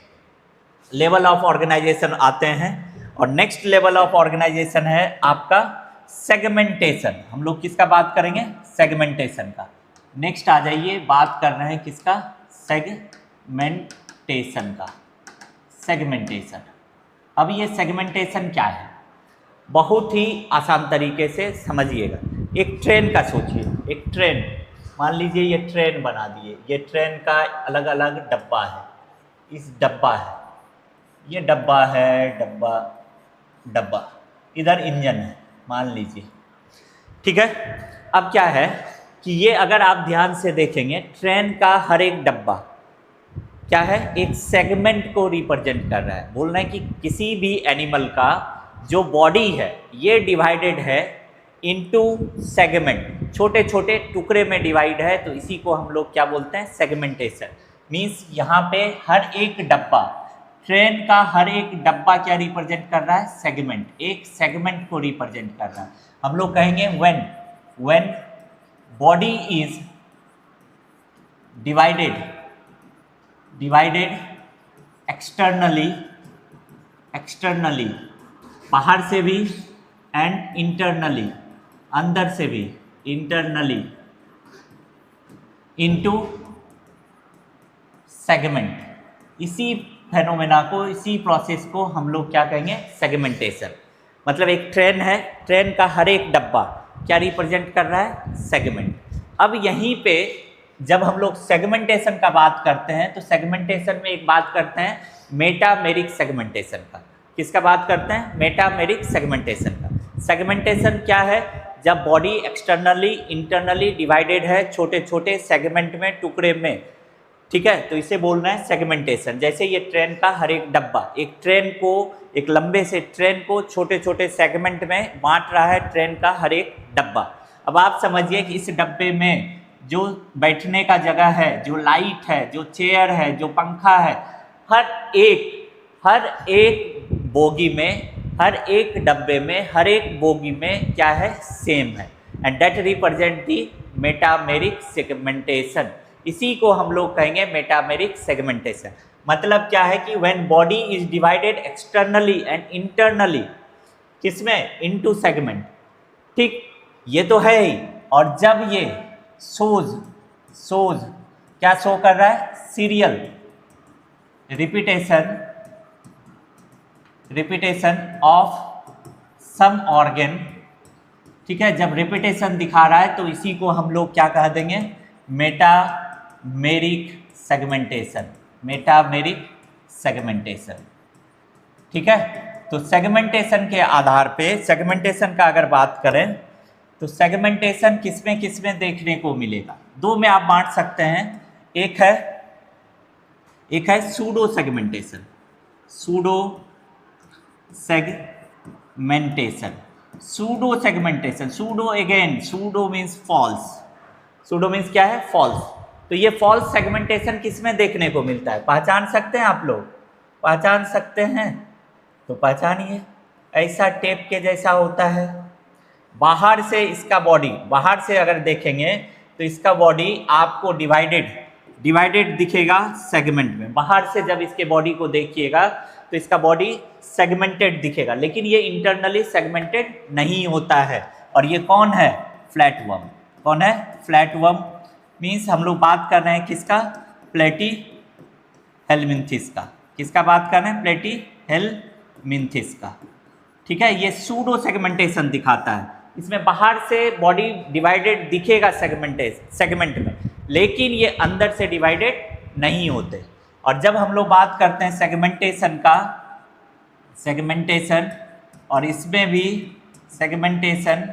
लेवल ऑफ ऑर्गेनाइजेशन आते हैं, और नेक्स्ट लेवल ऑफ ऑर्गेनाइजेशन है आपका सेगमेंटेशन। हम लोग किसका बात करेंगे, सेगमेंटेशन का। नेक्स्ट आ जाइए, बात कर रहे हैं किसका, सेगमेंटेशन। अब ये सेगमेंटेशन क्या है, बहुत ही आसान तरीके से समझिएगा। एक ट्रेन का सोचिए, एक ट्रेन, मान लीजिए ये ट्रेन बना दिए, ये ट्रेन का अलग अलग डब्बा है, इस डब्बा है, ये डब्बा है, डब्बा इधर इंजन है मान लीजिए, ठीक है। अब क्या है कि ये अगर आप ध्यान से देखेंगे, ट्रेन का हर एक डब्बा क्या है, एक सेगमेंट को रिप्रेजेंट कर रहा है। बोल रहे हैं कि किसी भी एनिमल का जो बॉडी है ये डिवाइडेड है इनटू सेगमेंट, छोटे छोटे टुकड़े में डिवाइड है, तो इसी को हम लोग क्या बोलते हैं, सेगमेंटेशन। मीन्स यहाँ पे हर एक डब्बा, ट्रेन का हर एक डब्बा क्या रिप्रेजेंट कर रहा है, सेगमेंट, एक सेगमेंट को रिप्रेजेंट कर रहा है। हम लोग कहेंगे when body is divided externally बाहर से भी एंड इंटरनली, अंदर से भी, इंटरनली इनटू सेगमेंट, इसी फेनोमेना को, इसी प्रोसेस को हम लोग क्या कहेंगे, सेगमेंटेशन। मतलब एक ट्रेन है, ट्रेन का हर एक डब्बा क्या रिप्रेजेंट कर रहा है, सेगमेंट। अब यहीं पे जब हम लोग सेगमेंटेशन का बात करते हैं तो सेगमेंटेशन में एक बात करते हैं मेटामेरिक सेगमेंटेशन का। किसका बात करते हैं, मेटामेरिक सेगमेंटेशन का। सेगमेंटेशन क्या है, जब बॉडी एक्सटर्नली इंटरनली डिवाइडेड है छोटे छोटे सेगमेंट में, टुकड़े में, ठीक है, तो इसे बोल रहे हैं सेगमेंटेशन। जैसे ये ट्रेन का हर एक डब्बा, एक ट्रेन को, एक लंबे से ट्रेन को छोटे छोटे सेगमेंट में बांट रहा है ट्रेन का हर एक डब्बा। अब आप समझिए कि इस डब्बे में जो बैठने का जगह है, जो लाइट है, जो चेयर है, जो पंखा है, हर एक बोगी में, हर एक डब्बे में, हर एक बोगी में क्या है, सेम है, and that represent the metameric segmentation. इसी को हम लोग कहेंगे मेटामेरिक सेगमेंटेशन। मतलब क्या है कि when body is divided externally and internally, किसमें, इनटू सेगमेंट, ठीक, ये तो है ही। और जब ये शोज क्या शो कर रहा है, serial repetition of some organ, ठीक है, जब रिपीटेशन दिखा रहा है तो इसी को हम लोग क्या कह देंगे, मेटामेरिक सेगमेंटेशन, ठीक है। तो सेगमेंटेशन के आधार पे, सेगमेंटेशन का अगर बात करें तो सेगमेंटेशन किसमें देखने को मिलेगा, दो में आप बांट सकते हैं। एक है pseudo segmentation, pseudo means false, pseudo means क्या है, फॉल्स। तो ये फॉल्स सेगमेंटेशन किसमें देखने को मिलता है, पहचान सकते हैं आप लोग, पहचान सकते हैं, तो पहचानिए। ऐसा टेप के जैसा होता है, बाहर से इसका बॉडी, बाहर से अगर देखेंगे तो इसका बॉडी आपको डिवाइडेड दिखेगा सेगमेंट में। बाहर से जब इसके बॉडी को देखिएगा तो इसका बॉडी सेगमेंटेड दिखेगा, लेकिन ये इंटरनली सेगमेंटेड नहीं होता है। और ये कौन है, फ्लैटवर्म। कौन है, फ्लैटवर्म। मीन्स हम लोग बात कर रहे हैं किसका, प्लेटीहेल्मिन्थिस का। किसका बात कर रहे हैं, प्लेटीहेल्मिन्थिस का, ठीक है। ये सूडो सेगमेंटेशन दिखाता है, इसमें बाहर से बॉडी डिवाइडेड दिखेगा सेगमेंट में, लेकिन ये अंदर से डिवाइडेड नहीं होते। और जब हम लोग बात करते हैं सेगमेंटेशन का, और इसमें भी सेगमेंटेशन,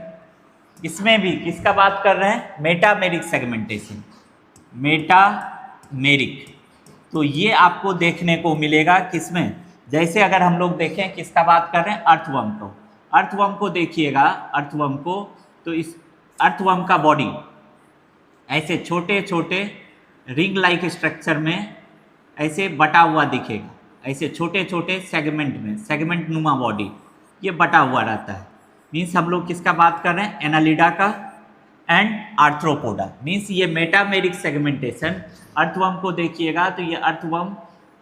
इसमें भी किसका बात कर रहे हैं, मेटामेरिक सेगमेंटेशन, मेटामेरिक। तो ये आपको देखने को मिलेगा किसमें, जैसे अगर हम लोग देखें किसका बात कर रहे हैं, अर्थवर्म को देखिएगा, अर्थवर्म को, तो इस अर्थवर्म का बॉडी ऐसे छोटे छोटे रिंग लाइक स्ट्रक्चर में ऐसे बटा हुआ दिखेगा, ऐसे छोटे छोटे सेगमेंट में, सेगमेंट नुमा बॉडी ये बटा हुआ रहता है। मीन्स हम लोग किसका बात कर रहे हैं, एनालिडा का एंड आर्थ्रोपोडा। मीन्स ये मेटामेरिक सेगमेंटेशन। अर्थवर्म को देखिएगा तो ये अर्थवर्म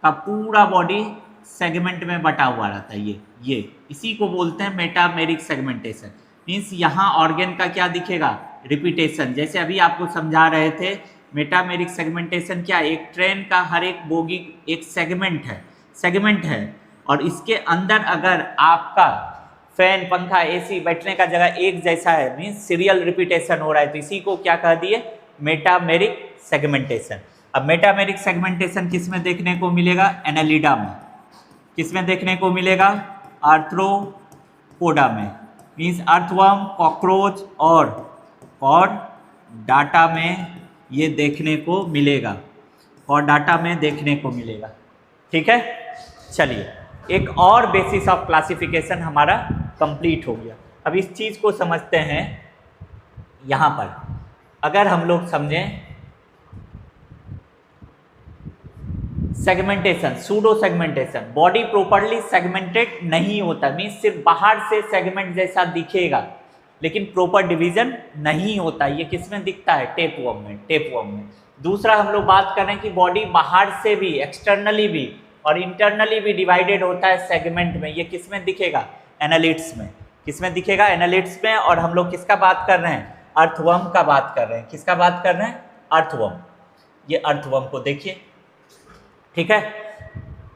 का पूरा बॉडी सेगमेंट में बटा हुआ रहता है, ये इसी को बोलते हैं मेटामेरिक सेगमेंटेशन। मीन्स यहाँ ऑर्गन का क्या दिखेगा, रिपीटेशन। जैसे अभी आपको समझा रहे थे मेटामेरिक सेगमेंटेशन क्या, एक ट्रेन का हर एक बोगी एक सेगमेंट है, और इसके अंदर अगर आपका फैन, पंखा, एसी, बैठने का जगह एक जैसा है, मीन्स सीरियल रिपीटेशन हो रहा है, तो इसी को क्या कह दिए, मेटामेरिक सेगमेंटेशन। अब मेटामेरिक सेगमेंटेशन किस में देखने को मिलेगा, एनालिडा में। किस में देखने को मिलेगा, आर्थ्रोपोडा में, मीन्स अर्थवर्म, कॉकरोच और डाटा में ये देखने को मिलेगा, और डाटा में देखने को मिलेगा, ठीक है। चलिए एक और बेसिस ऑफ क्लासिफिकेशन हमारा कंप्लीट हो गया। अब इस चीज़ को समझते हैं। यहाँ पर अगर हम लोग समझें segmentation, pseudo segmentation, body properly segmented नहीं होता, मीन्स सिर्फ बाहर से सेगमेंट जैसा दिखेगा लेकिन प्रॉपर डिवीजन नहीं होता। ये किस में दिखता है? टेपवर्म में, टेपवर्म में। दूसरा हम लोग बात कर रहे हैं कि बॉडी बाहर से भी, एक्सटर्नली भी और इंटरनली भी डिवाइडेड होता है सेगमेंट में। ये किस में दिखेगा? एनालिट्स में। किस में दिखेगा? एनालिट्स में। और हम लोग किसका बात कर रहे हैं? अर्थवर्म का बात कर रहे हैं। किसका बात कर रहे हैं? अर्थवर्म। ये अर्थवर्म को देखिए, ठीक है।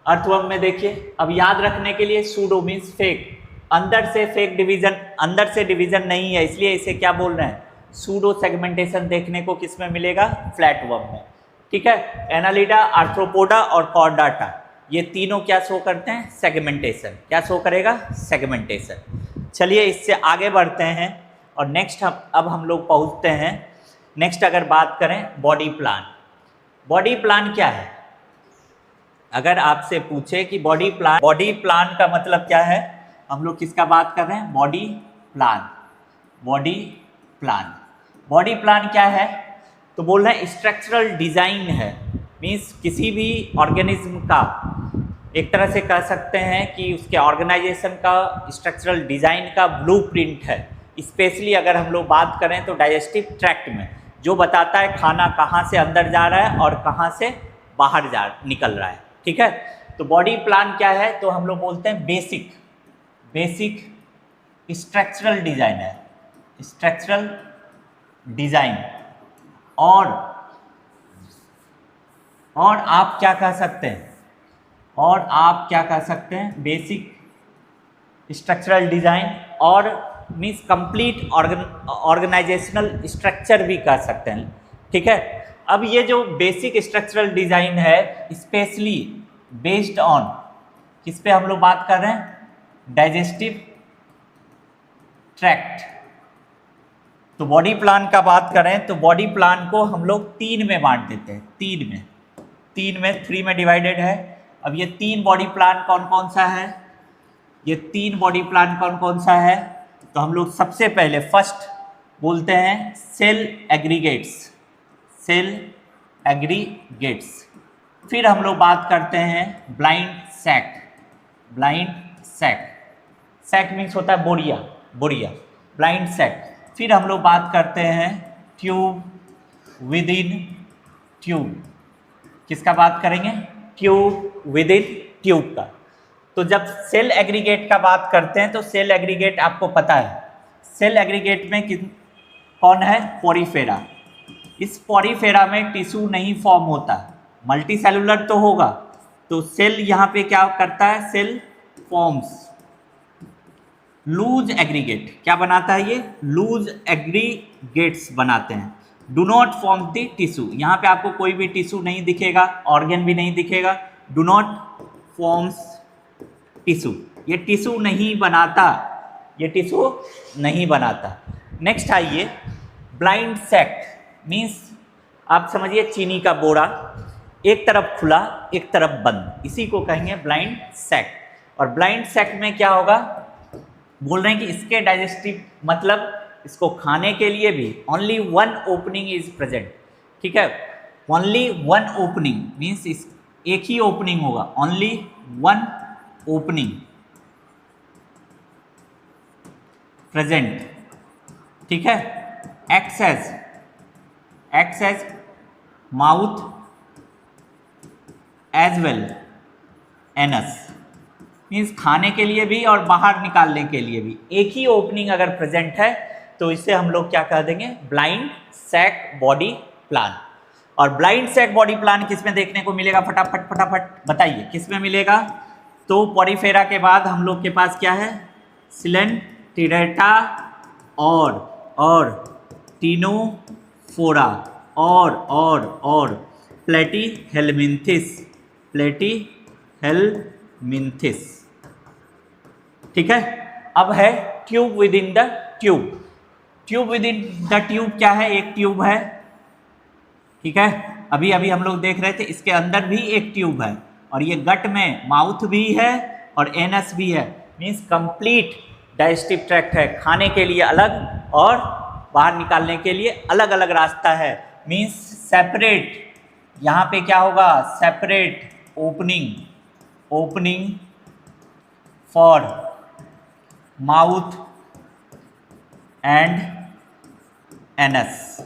अर्थवर्म में देखिए, अब याद रखने के लिए सूडो मीन्स फेक, अंदर से फेक डिवीजन, अंदर से डिवीजन नहीं है, इसलिए इसे क्या बोल रहे हैं? सूडो सेगमेंटेशन देखने को किस में मिलेगा? फ्लैटवर्म में, ठीक है। एनालिडा, आर्थ्रोपोडा और कॉर्डाटा, ये तीनों क्या शो करते हैं? सेगमेंटेशन। क्या शो करेगा? सेगमेंटेशन। चलिए इससे आगे बढ़ते हैं और नेक्स्ट अब हम लोग पहुंचते हैं। नेक्स्ट अगर बात करें बॉडी प्लान। बॉडी प्लान क्या है? अगर आपसे पूछे कि बॉडी प्लान का मतलब क्या है, हम लोग किसका बात कर रहे हैं? Body plan. Body plan, body plan क्या है? तो बोल रहे हैं स्ट्रक्चरल डिजाइन है, मीन्स किसी भी ऑर्गेनिज्म का एक तरह से कह सकते हैं कि उसके ऑर्गेनाइजेशन का स्ट्रक्चरल डिजाइन का ब्लूप्रिंट है। स्पेशली अगर हम लोग बात करें तो डाइजेस्टिव ट्रैक्ट में, जो बताता है खाना कहाँ से अंदर जा रहा है और कहाँ से बाहर निकल रहा है, ठीक है। तो बॉडी प्लान क्या है? तो हम लोग बोलते हैं बेसिक स्ट्रक्चरल डिजाइन है, स्ट्रक्चरल डिजाइन। और आप क्या कह सकते हैं? और आप क्या कह सकते हैं? बेसिक स्ट्रक्चरल डिजाइन और मीन्स कंप्लीट ऑर्गेनाइजेशनल स्ट्रक्चर भी कह सकते हैं, ठीक है। अब ये जो बेसिक स्ट्रक्चरल डिजाइन है स्पेशली बेस्ड ऑन किस पे हम लोग बात कर रहे हैं? Digestive tract. तो बॉडी प्लान का बात करें तो बॉडी प्लान को हम लोग तीन में बांट देते हैं, तीन में 3 में डिवाइडेड है। अब ये 3 बॉडी प्लान कौन कौन सा है? ये 3 बॉडी प्लान कौन कौन सा है? तो हम लोग सबसे पहले फर्स्ट बोलते हैं सेल एग्रीगेट्स, सेल एग्रीगेट्स। फिर हम लोग बात करते हैं blind sac, blind sac, sac means होता है बोरिया, बोरिया, ब्लाइंड सैक। फिर हम लोग बात करते हैं ट्यूब विद इन ट्यूब। किसका बात करेंगे? ट्यूब विद इन ट्यूब का। तो जब सेल एग्रीगेट का बात करते हैं तो सेल एग्रीगेट आपको पता है, सेल एग्रीगेट में कौन है? पोरीफेरा। इस पोरीफेरा में टिश्यू नहीं फॉर्म होता, मल्टी सेलुलर तो होगा। तो सेल यहाँ पे क्या करता है? Cell forms loose aggregate. क्या बनाता है ये? लूज एग्रीगेट्स बनाते हैं। Do not form the tissue. यहाँ पे आपको कोई भी टिश्यू नहीं दिखेगा, ऑर्गन भी नहीं दिखेगा। डू नॉट फॉर्म्स टिश्यू, ये टिश्यू नहीं बनाता, ये टिश्यू नहीं बनाता। नेक्स्ट आइए ब्लाइंड सैक, मीन्स आप समझिए चीनी का बोरा, एक तरफ खुला एक तरफ बंद, इसी को कहेंगे ब्लाइंड सैक। और ब्लाइंड सैक में क्या होगा? बोल रहे हैं कि इसके डाइजेस्टिव मतलब इसको खाने के लिए भी ओनली 1 ओपनिंग इज प्रेजेंट, ठीक है। ओनली 1 ओपनिंग मीन्स एक ही ओपनिंग होगा, ओनली 1 ओपनिंग प्रेजेंट, ठीक है। Acts as mouth as well anus, means खाने के लिए भी और बाहर निकालने के लिए भी एक ही ओपनिंग अगर प्रेजेंट है तो इसे हम लोग क्या कह देंगे? Blind sac body plan. और ब्लाइंड सैक बॉडी प्लान किस में देखने को मिलेगा? फटाफट बताइए किस में मिलेगा? तो पोरीफेरा के बाद हम लोग के पास क्या है? सिलेंटिरेटा और टीनोफोरा और प्लेटीहेलमिन्थिस, ठीक है। अब है tube with in the tube. Tube with in the tube क्या है? एक ट्यूब है, ठीक है। अभी हम लोग देख रहे थे इसके अंदर भी एक ट्यूब है और ये गट में माउथ भी है और एनस भी है, मीन्स कंप्लीट डाइजेस्टिव ट्रैक्ट है, खाने के लिए अलग और बाहर निकालने के लिए अलग अलग रास्ता है। मीन्स सेपरेट, यहाँ पे क्या होगा, separate opening for mouth and anus.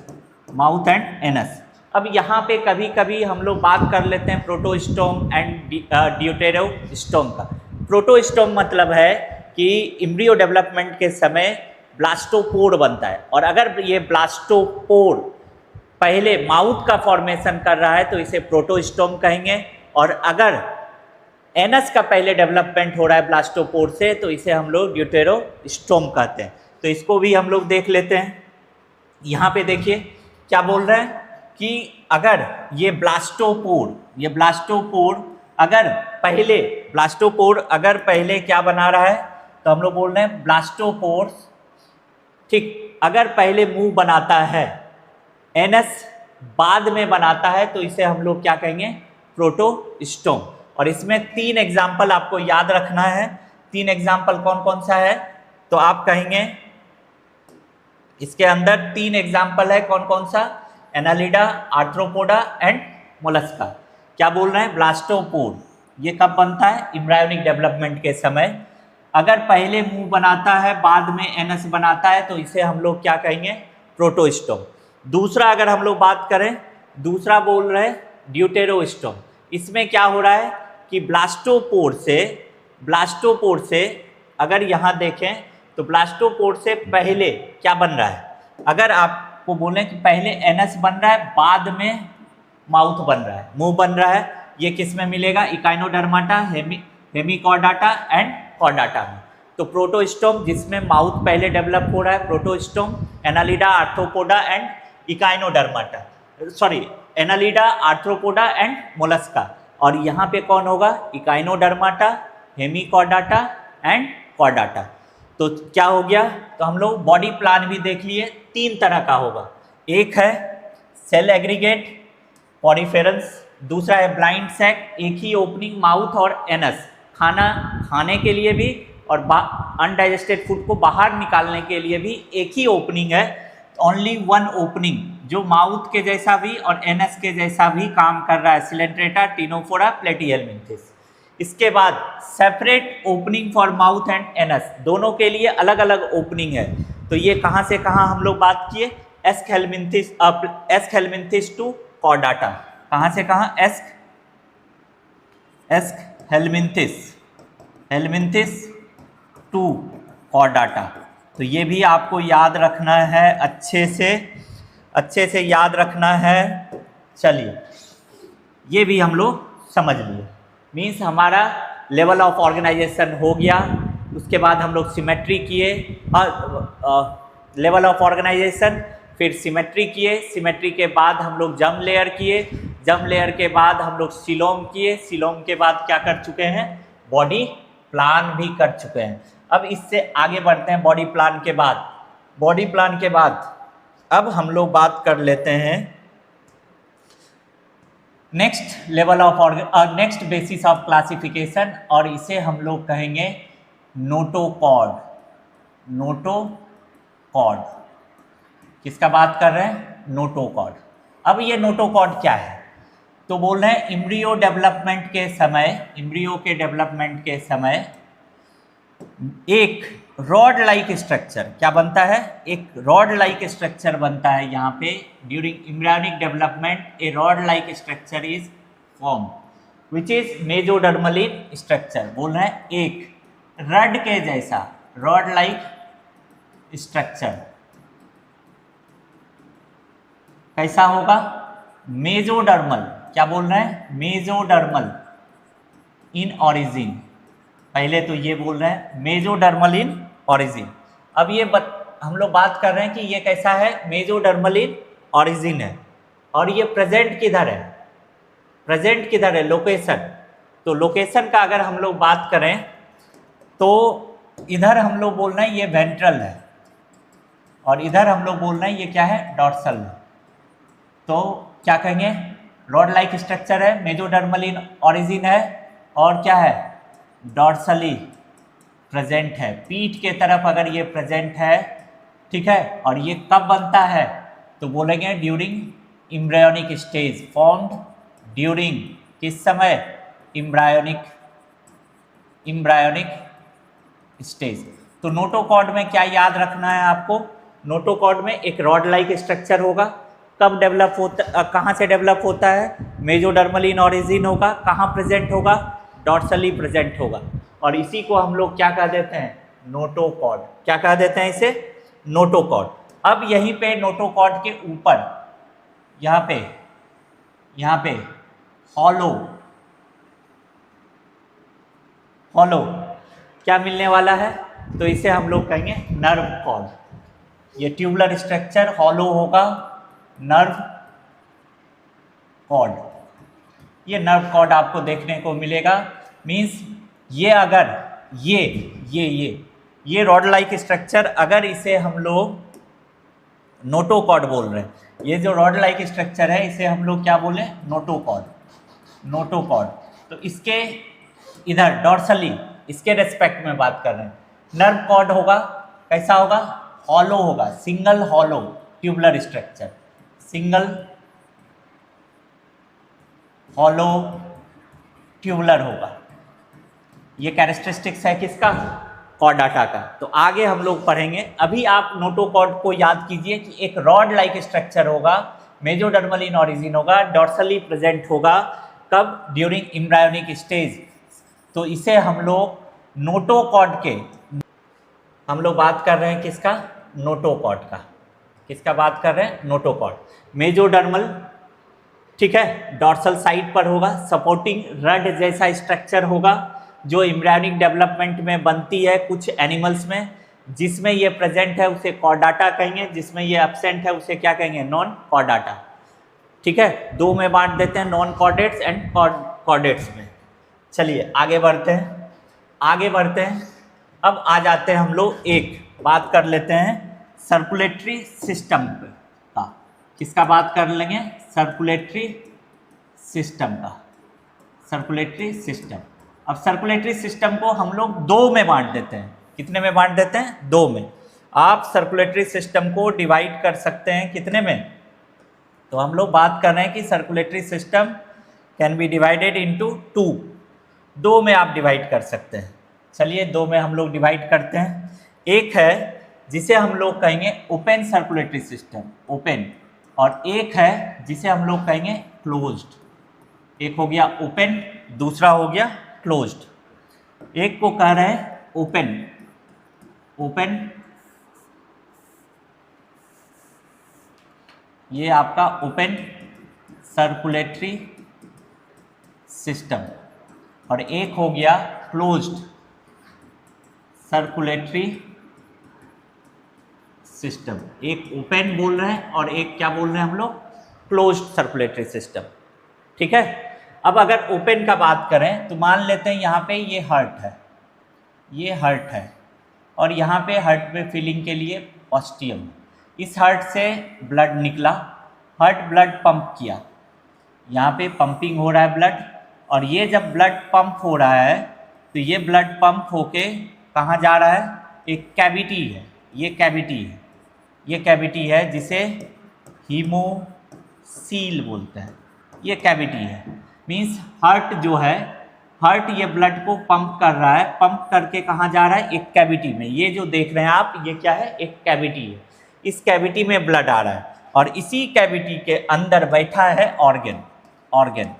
अब यहाँ पे कभी कभी हम लोग बात कर लेते हैं प्रोटोस्टोम एंड ड्यूटेरोस्टोम का। प्रोटोस्टोम मतलब है कि एम्ब्रियो डेवलपमेंट के समय ब्लास्टोपोर बनता है, और अगर ये ब्लास्टोपोर पहले माउथ का फॉर्मेशन कर रहा है तो इसे प्रोटोस्टोम कहेंगे, और अगर एनस का पहले डेवलपमेंट हो रहा है ब्लास्टोपोर से तो इसे हम लोग ड्यूटेरोस्टोम कहते हैं। तो इसको भी हम लोग देख लेते हैं। यहाँ पे देखिए क्या बोल रहे हैं कि अगर ये ब्लास्टोपोर अगर पहले क्या बना रहा है, तो हम लोग बोल रहे हैं ब्लास्टोपोर, ठीक, अगर पहले मुंह बनाता है, एनस बाद में बनाता है, तो इसे हम लोग क्या कहेंगे, प्रोटोस्टोम। और इसमें 3 एग्जाम्पल आपको याद रखना है। 3 एग्जाम्पल कौन कौन सा है, तो आप कहेंगे इसके अंदर 3 एग्जाम्पल है, कौन कौन सा, एनालिडा, आर्थ्रोपोडा एंड मोलस्का। क्या बोल रहे हैं, ब्लास्टोपोर ये कब बनता है, एम्ब्रायोनिक डेवलपमेंट के समय। अगर पहले मुंह बनाता है बाद में एनस बनाता है तो इसे हम लोग क्या कहेंगे, प्रोटोस्टोम। दूसरा अगर हम लोग बात करें, दूसरा बोल रहे हैं ड्यूटेरोस्टोम। इसमें क्या हो रहा है कि ब्लास्टोपोर से अगर यहाँ देखें तो ब्लास्टोपोर से पहले क्या बन रहा है, अगर आपको बोलें कि पहले एनस बन रहा है बाद में माउथ बन रहा है, मुंह बन रहा है, ये किस में मिलेगा, इकाइनोडर्माटा, हेमिकॉर्डाटा एंड कॉर्डाटा में। तो प्रोटोस्टोम जिसमें माउथ पहले डेवलप हो रहा है protostome, Annelida, arthropoda and Echinodermata, Annelida, arthropoda and Mollusca. और यहाँ पे कौन होगा, इकाइनोडर्माटा, हेमिकॉर्डाटा एंड कॉर्डाटा। तो क्या हो गया, तो हम लोग बॉडी प्लान भी देख लिए, 3 तरह का होगा। एक है सेल एग्रीगेट पॉरीफेरेंस, दूसरा है ब्लाइंड सैक, एक ही ओपनिंग माउथ और एनस, खाना खाने के लिए भी और अनडाइजेस्टेड फूड को बाहर निकालने के लिए भी एक ही ओपनिंग है, ओनली 1 ओपनिंग जो माउथ के जैसा भी और एनस के जैसा भी काम कर रहा है, सिलेंट्रेटा, टिनोफोरा, प्लेटिहेलमिंथिस। इसके बाद separate opening for mouth and anus, दोनों के लिए अलग अलग ओपनिंग है। तो ये कहाँ से कहाँ हम लोग बात किए, एस्कहेलमिंथिस टू कॉर्डाटा, कहाँ से कहाँ, एस्कहेलमिंथिस टू कॉर्डाटा। तो ये भी आपको याद रखना है, अच्छे से याद रखना है। चलिए ये भी हम लोग समझ लिए, मीन्स हमारा लेवल ऑफ ऑर्गेनाइजेशन हो गया। उसके बाद हम लोग सिमेट्री किए, लेवल ऑफ ऑर्गेनाइजेशन, फिर सिमेट्री किए, सिमेट्री के बाद हम लोग जम लेयर किए, जम लेयर के बाद हम लोग सिलोम किए, सिलोम के बाद क्या कर चुके हैं, बॉडी प्लान भी कर चुके हैं। अब इससे आगे बढ़ते हैं, बॉडी प्लान के बाद अब हम लोग बात कर लेते हैं next level of next basis of classification, और इसे हम लोग कहेंगे नोटोकॉर्ड। किसका बात कर रहे हैं, नोटोकॉर्ड। अब ये नोटोकॉर्ड क्या है, तो बोल रहे हैं एम्ब्रियो के डेवलपमेंट के समय एक रॉड लाइक स्ट्रक्चर क्या बनता है, एक रॉड लाइक स्ट्रक्चर बनता है। यहाँ पे during embryonic development A rod like structure is form which is mesodermal structure. बोल रहे हैं एक रड के जैसा रॉड लाइक स्ट्रक्चर कैसा होगा, मेजोडर्मल। क्या बोल रहे हैं, मेजोडर्मल इन ऑरिजिन। पहले तो ये बोल रहे हैं मेजोडर्मल इन ऑरिजिन। अब ये हम लोग बात कर रहे हैं कि ये कैसा है, मेजोडर्मल इन ऑरिजिन है। और ये प्रेजेंट किधर है, लोकेशन। तो लोकेशन का अगर हम लोग बात करें तो इधर हम लोग बोल रहे हैं ये वेंट्रल है, और इधर हम लोग बोल रहे हैं ये क्या है, डॉर्सल है। तो क्या कहेंगे, रॉड लाइक स्ट्रक्चर है, मेजोडर्मल इन ऑरिजिन है, और क्या है, डॉर्सली प्रेजेंट है, पीठ के तरफ अगर ये प्रेजेंट है, ठीक है, और ये कब बनता है तो बोलेंगे during embryonic stage, formed during किस समय, एम्ब्रायोनिक स्टेज। तो नोटोकॉर्ड में क्या याद रखना है आपको, नोटोकॉर्ड में एक रॉड लाइक स्ट्रक्चर होगा, कब डेवलप होता, कहाँ से डेवलप होता है, मेजोडर्मल इन ऑरिजिन होगा, कहाँ प्रेजेंट होगा, डॉर्सली प्रेजेंट होगा, और इसी को हम लोग क्या कह देते हैं, नोटोकॉर्ड। क्या कह देते हैं इसे, नोटोकॉर्ड। अब यहीं पे नोटोकॉर्ड के ऊपर यहाँ पे हॉलो क्या मिलने वाला है, तो इसे हम लोग कहेंगे नर्व कॉर्ड। ये ट्यूबुलर स्ट्रक्चर हॉलो होगा, नर्व कॉर्ड। ये नर्व कॉर्ड आपको देखने को मिलेगा। मींस ये अगर ये रॉड लाइक स्ट्रक्चर, अगर इसे हम लोग नोटोकॉर्ड बोल रहे हैं, ये जो रॉड लाइक स्ट्रक्चर है इसे हम लोग क्या बोले, नोटोकॉर्ड। तो इसके इधर डॉर्सली, इसके रेस्पेक्ट में बात कर रहे हैं, नर्व कॉर्ड होगा, कैसा होगा, हॉलो होगा, single hollow tubular structure, single hollow tubular होगा। ये कैरेक्टरिस्टिक्स है किसका, कॉर्डाटा का। तो आगे हम लोग पढ़ेंगे। अभी आप नोटोकॉर्ड को याद कीजिए कि एक रॉड लाइक स्ट्रक्चर होगा, मेजोडर्मल इन ऑरिजिन होगा, डॉर्सली प्रेजेंट होगा, कब, ड्यूरिंग एम्ब्रायोनिक स्टेज। तो इसे हम लोग नोटोकॉर्ड के, हम लोग बात कर रहे हैं किसका, नोटोकॉर्ड का। किसका बात कर रहे हैं, नोटोकॉर्ड। मेजोडर्मल, ठीक है, डॉर्सल साइड पर होगा, सपोर्टिंग रड जैसा स्ट्रक्चर होगा जो एम्ब्रायोनिक डेवलपमेंट में बनती है कुछ एनिमल्स में। जिसमें ये प्रेजेंट है उसे कॉर्डाटा कहेंगे, जिसमें ये एब्सेंट है उसे क्या कहेंगे, नॉन कॉर्डाटा। ठीक है, दो में बांट देते हैं, नॉन कॉर्डेट्स एंड कॉर्डेट्स में। चलिए आगे बढ़ते हैं। अब आ जाते हैं हम लोग, एक बात कर लेते हैं सर्कुलेटरी सिस्टम का। किसका बात कर लेंगे, सर्कुलेटरी सिस्टम का। सर्कुलेटरी सिस्टम, अब सर्कुलेटरी सिस्टम को हम लोग दो में बांट देते हैं। कितने में बांट देते हैं, दो में। आप सर्कुलेटरी सिस्टम को डिवाइड कर सकते हैं कितने में, तो हम लोग बात कर रहे हैं कि circulatory system can be divided into two, दो में आप डिवाइड कर सकते हैं। चलिए दो में हम लोग डिवाइड करते हैं। एक है जिसे हम लोग कहेंगे ओपन सर्कुलेटरी सिस्टम, ओपन, और एक है जिसे हम लोग कहेंगे क्लोज्ड। एक हो गया ओपन, दूसरा हो गया क्लोज्ड। एक को कह रहे हैं ओपन, ये आपका ओपन सर्कुलेटरी सिस्टम, और एक हो गया क्लोज्ड सर्कुलेटरी सिस्टम। एक ओपन बोल रहे हैं और एक क्या बोल रहे हैं हम लोग, क्लोज्ड सर्कुलेटरी सिस्टम। ठीक है, अब अगर ओपन का बात करें तो मान लेते हैं यहाँ पे ये हार्ट है, ये हार्ट है, और यहाँ पे हार्ट में फिलिंग के लिए ऑस्टियम। इस हार्ट से ब्लड निकला, हार्ट ब्लड पंप किया, यहाँ पे पंपिंग हो रहा है ब्लड, और ये जब ब्लड पंप हो रहा है तो ये ब्लड पंप होके कहाँ जा रहा है, एक कैविटी है, ये कैविटी है जिसे हीमोसील बोलते हैं। ये कैविटी है, मीन्स हार्ट जो है, हार्ट ये ब्लड को पंप कर रहा है, पंप करके कहाँ जा रहा है, एक कैविटी में। ये जो देख रहे हैं आप, ये क्या है, एक कैविटी है। इस कैविटी में ब्लड आ रहा है, और इसी कैविटी के अंदर बैठा है ऑर्गन।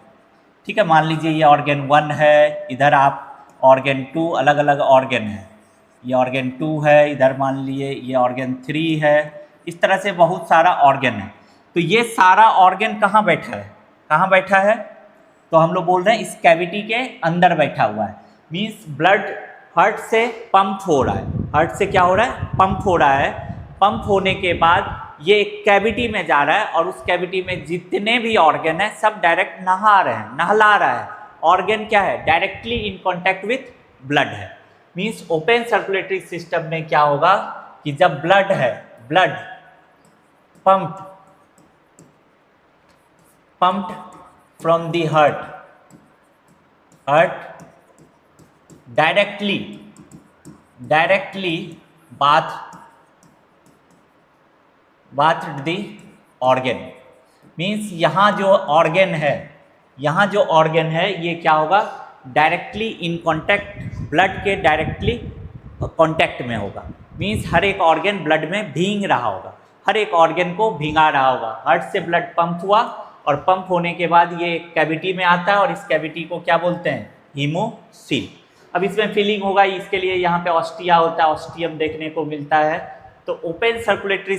ठीक है, मान लीजिए ये ऑर्गन 1 है, इधर आप ऑर्गन 2, अलग अलग ऑर्गन है। ये ऑर्गन 2 है, इधर मान लीजिए ये ऑर्गन 3 है। इस तरह से बहुत सारा ऑर्गन है। तो ये सारा ऑर्गन कहाँ बैठा है, तो हम लोग बोल रहे हैं इस कैविटी के अंदर बैठा हुआ है। मीन्स ब्लड हार्ट से पंप हो रहा है, हार्ट से क्या हो रहा है, पंप हो रहा है। पंप होने के बाद ये एक कैविटी में जा रहा है, और उस कैविटी में जितने भी ऑर्गन है सब डायरेक्ट नहला रहा है। ऑर्गन क्या है, directly in contact with blood है। मीन्स ओपन सर्कुलेटरी सिस्टम में क्या होगा कि जब ब्लड है, blood pumped from the heart directly directly bathed the organ, means यहाँ जो ऑर्गन है ये क्या होगा, डायरेक्टली इन कॉन्टैक्ट, ब्लड के डायरेक्टली कॉन्टैक्ट में होगा। मीन्स हर एक ऑर्गन ब्लड में भींग रहा होगा, हर एक ऑर्गन को भींगा रहा होगा। हार्ट से ब्लड पंप हुआ और पंप होने के बाद ये कैविटी में आता है और इस कैविटी को क्या बोलते हैं, हीमोसील। अब इसमें फिलिंग होगा, इसके लिए यहाँ पे ऑस्टिया होता है, ऑस्टियम देखने को मिलता है। तो ओपन सर्कुलेटरी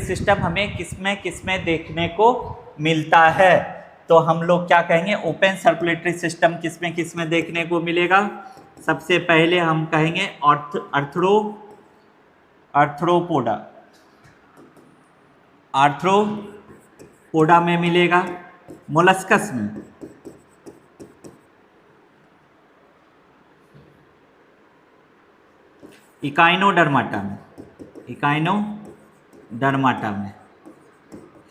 सिस्टम हमें किसमें देखने को मिलता है, तो हम लोग क्या कहेंगे, ओपन सर्कुलेटरी सिस्टम किसमें देखने को मिलेगा। सबसे पहले हम कहेंगे आर्थ्रोपोडा में मिलेगा, मोलस्कस में, इकाइनोडर्माटा में,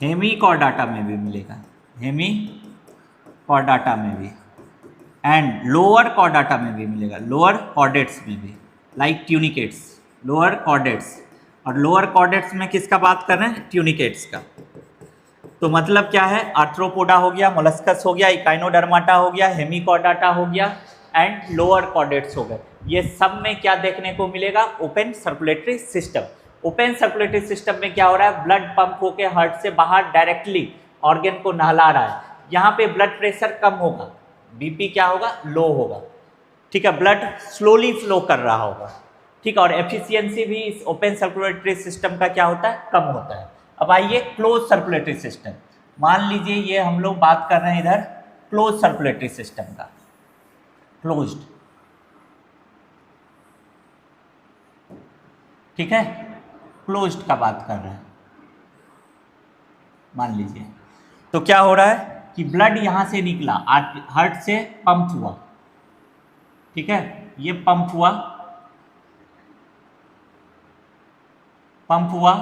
हेमिकॉर्डाटा में भी मिलेगा, हेमिकॉर्डाटा में भी, एंड लोअर कॉर्डाटा में भी मिलेगा, लोअर कॉर्डेट्स में भी, लाइक ट्यूनिकेट्स, लोअर कॉर्डेट्स। और लोअर कॉर्डेट्स में किसका बात कर रहे हैं, ट्यूनिकेट्स का। तो मतलब क्या है, आर्थ्रोपोडा हो गया, मोलस्कस हो गया, इकाइनोडर्माटा हो गया, हेमिकॉर्डाटा हो गया एंड लोअर कॉर्डेट्स हो गए। ये सब में क्या देखने को मिलेगा, open circulatory system. Open circulatory system में क्या हो रहा है, ब्लड पंप होके हार्ट से बाहर डायरेक्टली ऑर्गन को नहला रहा है। यहाँ पे ब्लड प्रेशर कम होगा, बीपी क्या होगा, लो होगा, ठीक है, ब्लड स्लोली फ्लो कर रहा होगा, ठीक है, और एफिशिएंसी भी इस ओपन सर्कुलेटरी सिस्टम का क्या होता है, कम होता है। अब आइए क्लोज सर्कुलेटरी सिस्टम, मान लीजिए ये हम लोग बात कर रहे हैं इधर क्लोज सर्कुलेटरी सिस्टम का, क्लोज्ड, ठीक है, क्लोज्ड का बात कर रहे हैं। मान लीजिए तो क्या हो रहा है कि ब्लड यहां से निकला, हार्ट से पंप हुआ, ठीक है, ये पंप हुआ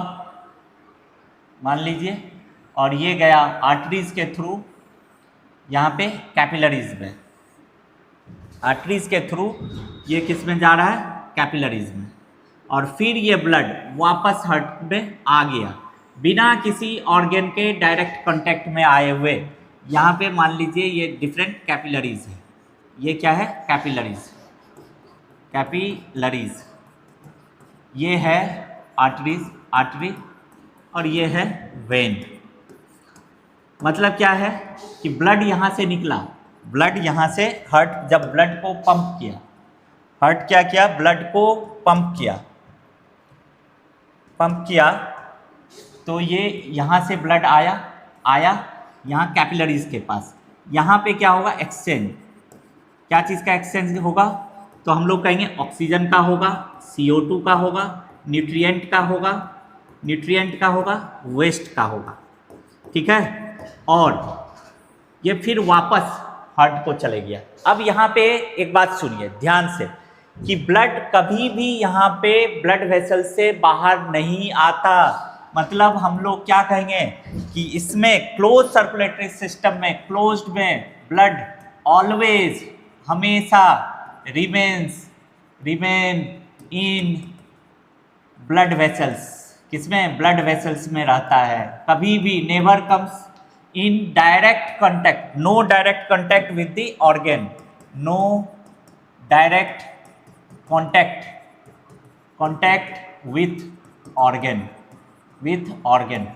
मान लीजिए, और ये गया आर्टरीज के थ्रू यहाँ पे कैपिलरीज में, आर्टरीज के थ्रू ये किस में जा रहा है, कैपिलरीज में, और फिर ये ब्लड वापस हार्ट में आ गया बिना किसी ऑर्गन के डायरेक्ट कांटेक्ट में आए हुए। यहाँ पे मान लीजिए ये डिफरेंट कैपिलरीज है, ये क्या है, कैपिलरीज, ये है आर्टरी और ये है वेन। मतलब क्या है कि ब्लड यहाँ से निकला, ब्लड यहाँ से, हार्ट जब ब्लड को पंप किया, हार्ट क्या किया, ब्लड को पंप किया तो ये यहाँ से ब्लड आया यहाँ कैपिलरीज के पास। यहाँ पे क्या होगा, एक्सचेंज, क्या चीज़ का एक्सचेंज होगा, तो हम लोग कहेंगे ऑक्सीजन का होगा, CO2 का होगा, न्यूट्रिएंट का होगा, वेस्ट का होगा, ठीक है, और ये फिर वापस हार्ट को चले गया। अब यहाँ पे एक बात सुनिए ध्यान से कि ब्लड कभी भी यहाँ पे ब्लड वेसल से बाहर नहीं आता। मतलब हम लोग क्या कहेंगे कि इसमें क्लोज सर्कुलेटरी सिस्टम में, क्लोज्ड में, ब्लड ऑलवेज, हमेशा रिमेन इन ब्लड वेसल्स, किसमें, ब्लड वेसल्स में रहता है, कभी भी never comes in direct contact, no direct contact with the organ, no direct contact with organ.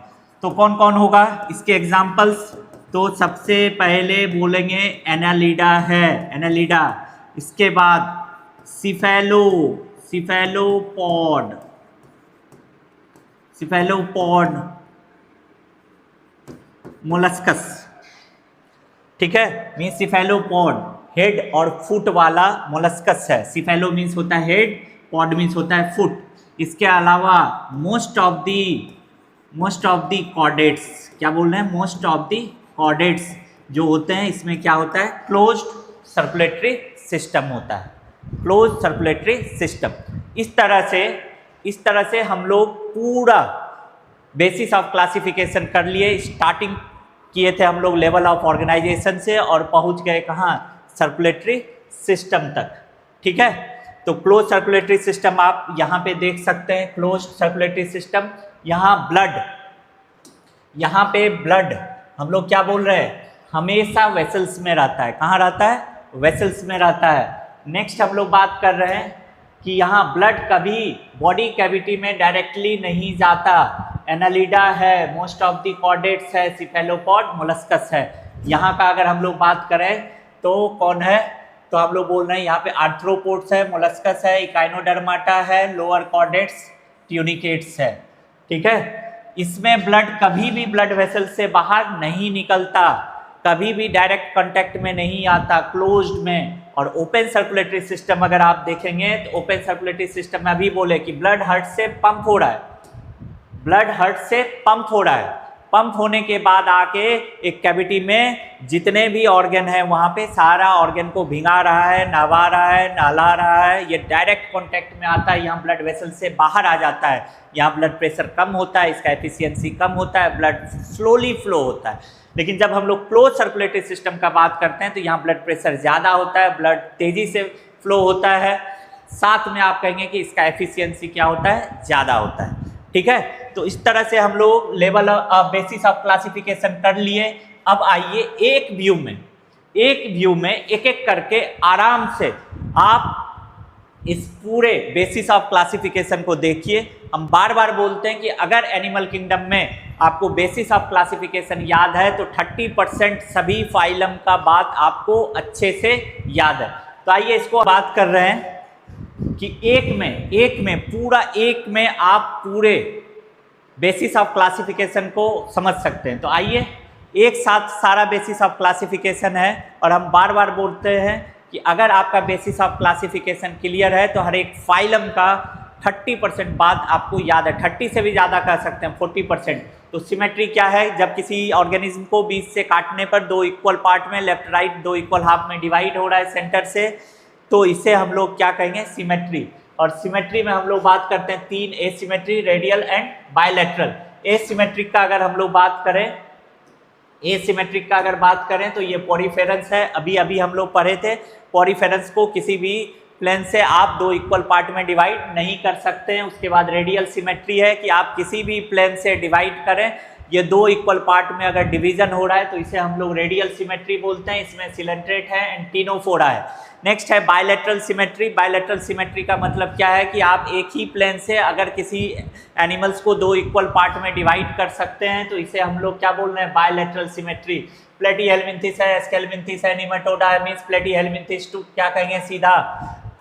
तो कौन कौन होगा इसके एग्जाम्पल्स, तो सबसे पहले बोलेंगे एनालिडा है, एनालिडा, इसके बाद सिफेलोपॉड, मोलस्कस, ठीक है, मीन्स सिफेलोपॉड हेड और फुट वाला मोलस्कस है। सिफेलो मीन्स होता है हेड, पॉड मीन्स होता है फुट। इसके अलावा मोस्ट ऑफ दी कॉर्डेट्स, क्या बोल रहे हैं, मोस्ट ऑफ दी कॉर्डेट्स जो होते हैं इसमें क्या होता है, क्लोज्ड सर्कुलेटरी सिस्टम होता है, क्लोज सर्कुलेटरी सिस्टम। इस तरह से हम लोग पूरा बेसिस ऑफ क्लासिफिकेशन कर लिए। स्टार्टिंग किए थे हम लोग लेवल ऑफ ऑर्गेनाइजेशन से और पहुंच गए कहाँ, सर्कुलेटरी सिस्टम तक, ठीक है। तो क्लोज सर्कुलेटरी सिस्टम आप यहाँ पे देख सकते हैं, क्लोज सर्कुलेटरी सिस्टम। यहाँ पे ब्लड हम लोग क्या बोल रहे हैं, हमेशा वेसल्स में रहता है। कहाँ रहता है, वेसल्स में रहता है। नेक्स्ट हम लोग बात कर रहे हैं कि यहाँ ब्लड कभी बॉडी कैविटी में डायरेक्टली नहीं जाता। एनालिडा है, मोस्ट ऑफ द कॉर्डेट्स है, सिफेलोपॉड, मोलस्कस है। यहाँ का अगर हम लोग बात करें तो कौन है, तो हम लोग बोल रहे हैं यहाँ पे आर्थ्रोपोड्स है, मोलस्कस है, इकाइनोडर्माटा है, लोअर कॉर्डेट्स, ट्यूनिकेट्स है। ठीक है, इसमें ब्लड कभी भी ब्लड वेसल से बाहर नहीं निकलता, कभी भी डायरेक्ट कांटेक्ट में नहीं आता, क्लोज्ड में। और ओपन सर्कुलेटरी सिस्टम अगर आप देखेंगे तो ओपन सर्कुलेटरी सिस्टम में अभी बोले कि ब्लड हार्ट से पंप हो रहा है, ब्लड हार्ट से पंप हो रहा है। पंप होने के बाद आके एक कैविटी में जितने भी ऑर्गन है वहाँ पे सारा ऑर्गन को भिंगा रहा है, नहवा रहा है, नहला रहा है। ये डायरेक्ट कांटेक्ट में आता है, यहाँ ब्लड वेसल से बाहर आ जाता है। यहाँ ब्लड प्रेशर कम होता है, इसका एफिशिएंसी कम होता है, ब्लड स्लोली फ्लो होता है। लेकिन जब हम लोग क्लोज सर्कुलेटरी सिस्टम का बात करते हैं तो यहाँ ब्लड प्रेशर ज़्यादा होता है, ब्लड तेज़ी से फ्लो होता है, साथ में आप कहेंगे कि इसका एफिशिएंसी क्या होता है, ज़्यादा होता है। ठीक है, तो इस तरह से हम लोग लेवल बेसिस ऑफ क्लासिफिकेशन कर लिए। अब आइए एक व्यू में एक एक करके आराम से आप इस पूरे बेसिस ऑफ क्लासिफिकेशन को देखिए। हम बार बार बोलते हैं कि अगर एनिमल किंगडम में आपको बेसिस ऑफ क्लासिफिकेशन याद है तो 30% सभी फाइलम का बात आपको अच्छे से याद है। तो आइए इसको बात कर रहे हैं कि एक में आप पूरे बेसिस ऑफ क्लासिफिकेशन को समझ सकते हैं। तो आइए एक साथ सारा बेसिस ऑफ क्लासिफिकेशन है, और हम बार बार बोलते हैं कि अगर आपका बेसिस ऑफ क्लासिफिकेशन क्लियर है तो हर एक फाइलम का 30% बात आपको याद है। 30 से भी ज़्यादा कह सकते हैं, 40%। तो सिमेट्री क्या है, जब किसी ऑर्गेनिज्म को बीच से काटने पर दो इक्वल पार्ट में, लेफ्ट राइट दो इक्वल हाफ में डिवाइड हो रहा है सेंटर से, तो इसे हम लोग क्या कहेंगे, सिमेट्री। और सिमेट्री में हम लोग बात करते हैं तीन, asymmetry, radial and bilateral. Asymmetric का अगर हम लोग बात करें तो ये पॉरीफेरेंस है। अभी हम लोग पढ़े थे, पॉरीफेरेंस को किसी भी प्लेन से आप दो इक्वल पार्ट में डिवाइड नहीं कर सकते हैं। उसके बाद रेडियल सिमेट्री है कि आप किसी भी प्लेन से डिवाइड करें, ये दो इक्वल पार्ट में अगर डिवीजन हो रहा है तो इसे हम लोग रेडियल सिमेट्री बोलते हैं। इसमें सिलेंट्रेट है, एंटीनोफोरा है। नेक्स्ट है बायलैटरल सिमेट्री। बायलैटरल सिमेट्री का मतलब क्या है कि आप एक ही प्लेन से अगर किसी एनिमल्स को दो इक्वल पार्ट में डिवाइड कर सकते हैं तो इसे हम लोग क्या बोल रहे हैं, बायलैटरल सिमेट्री। प्लेटीहेल्मिन्थिस है, एस्केल्मिन्थिस है, निमेटोडा है, मीन्स प्लेटीहेल्मिन्थिस टू क्या कहेंगे सीधा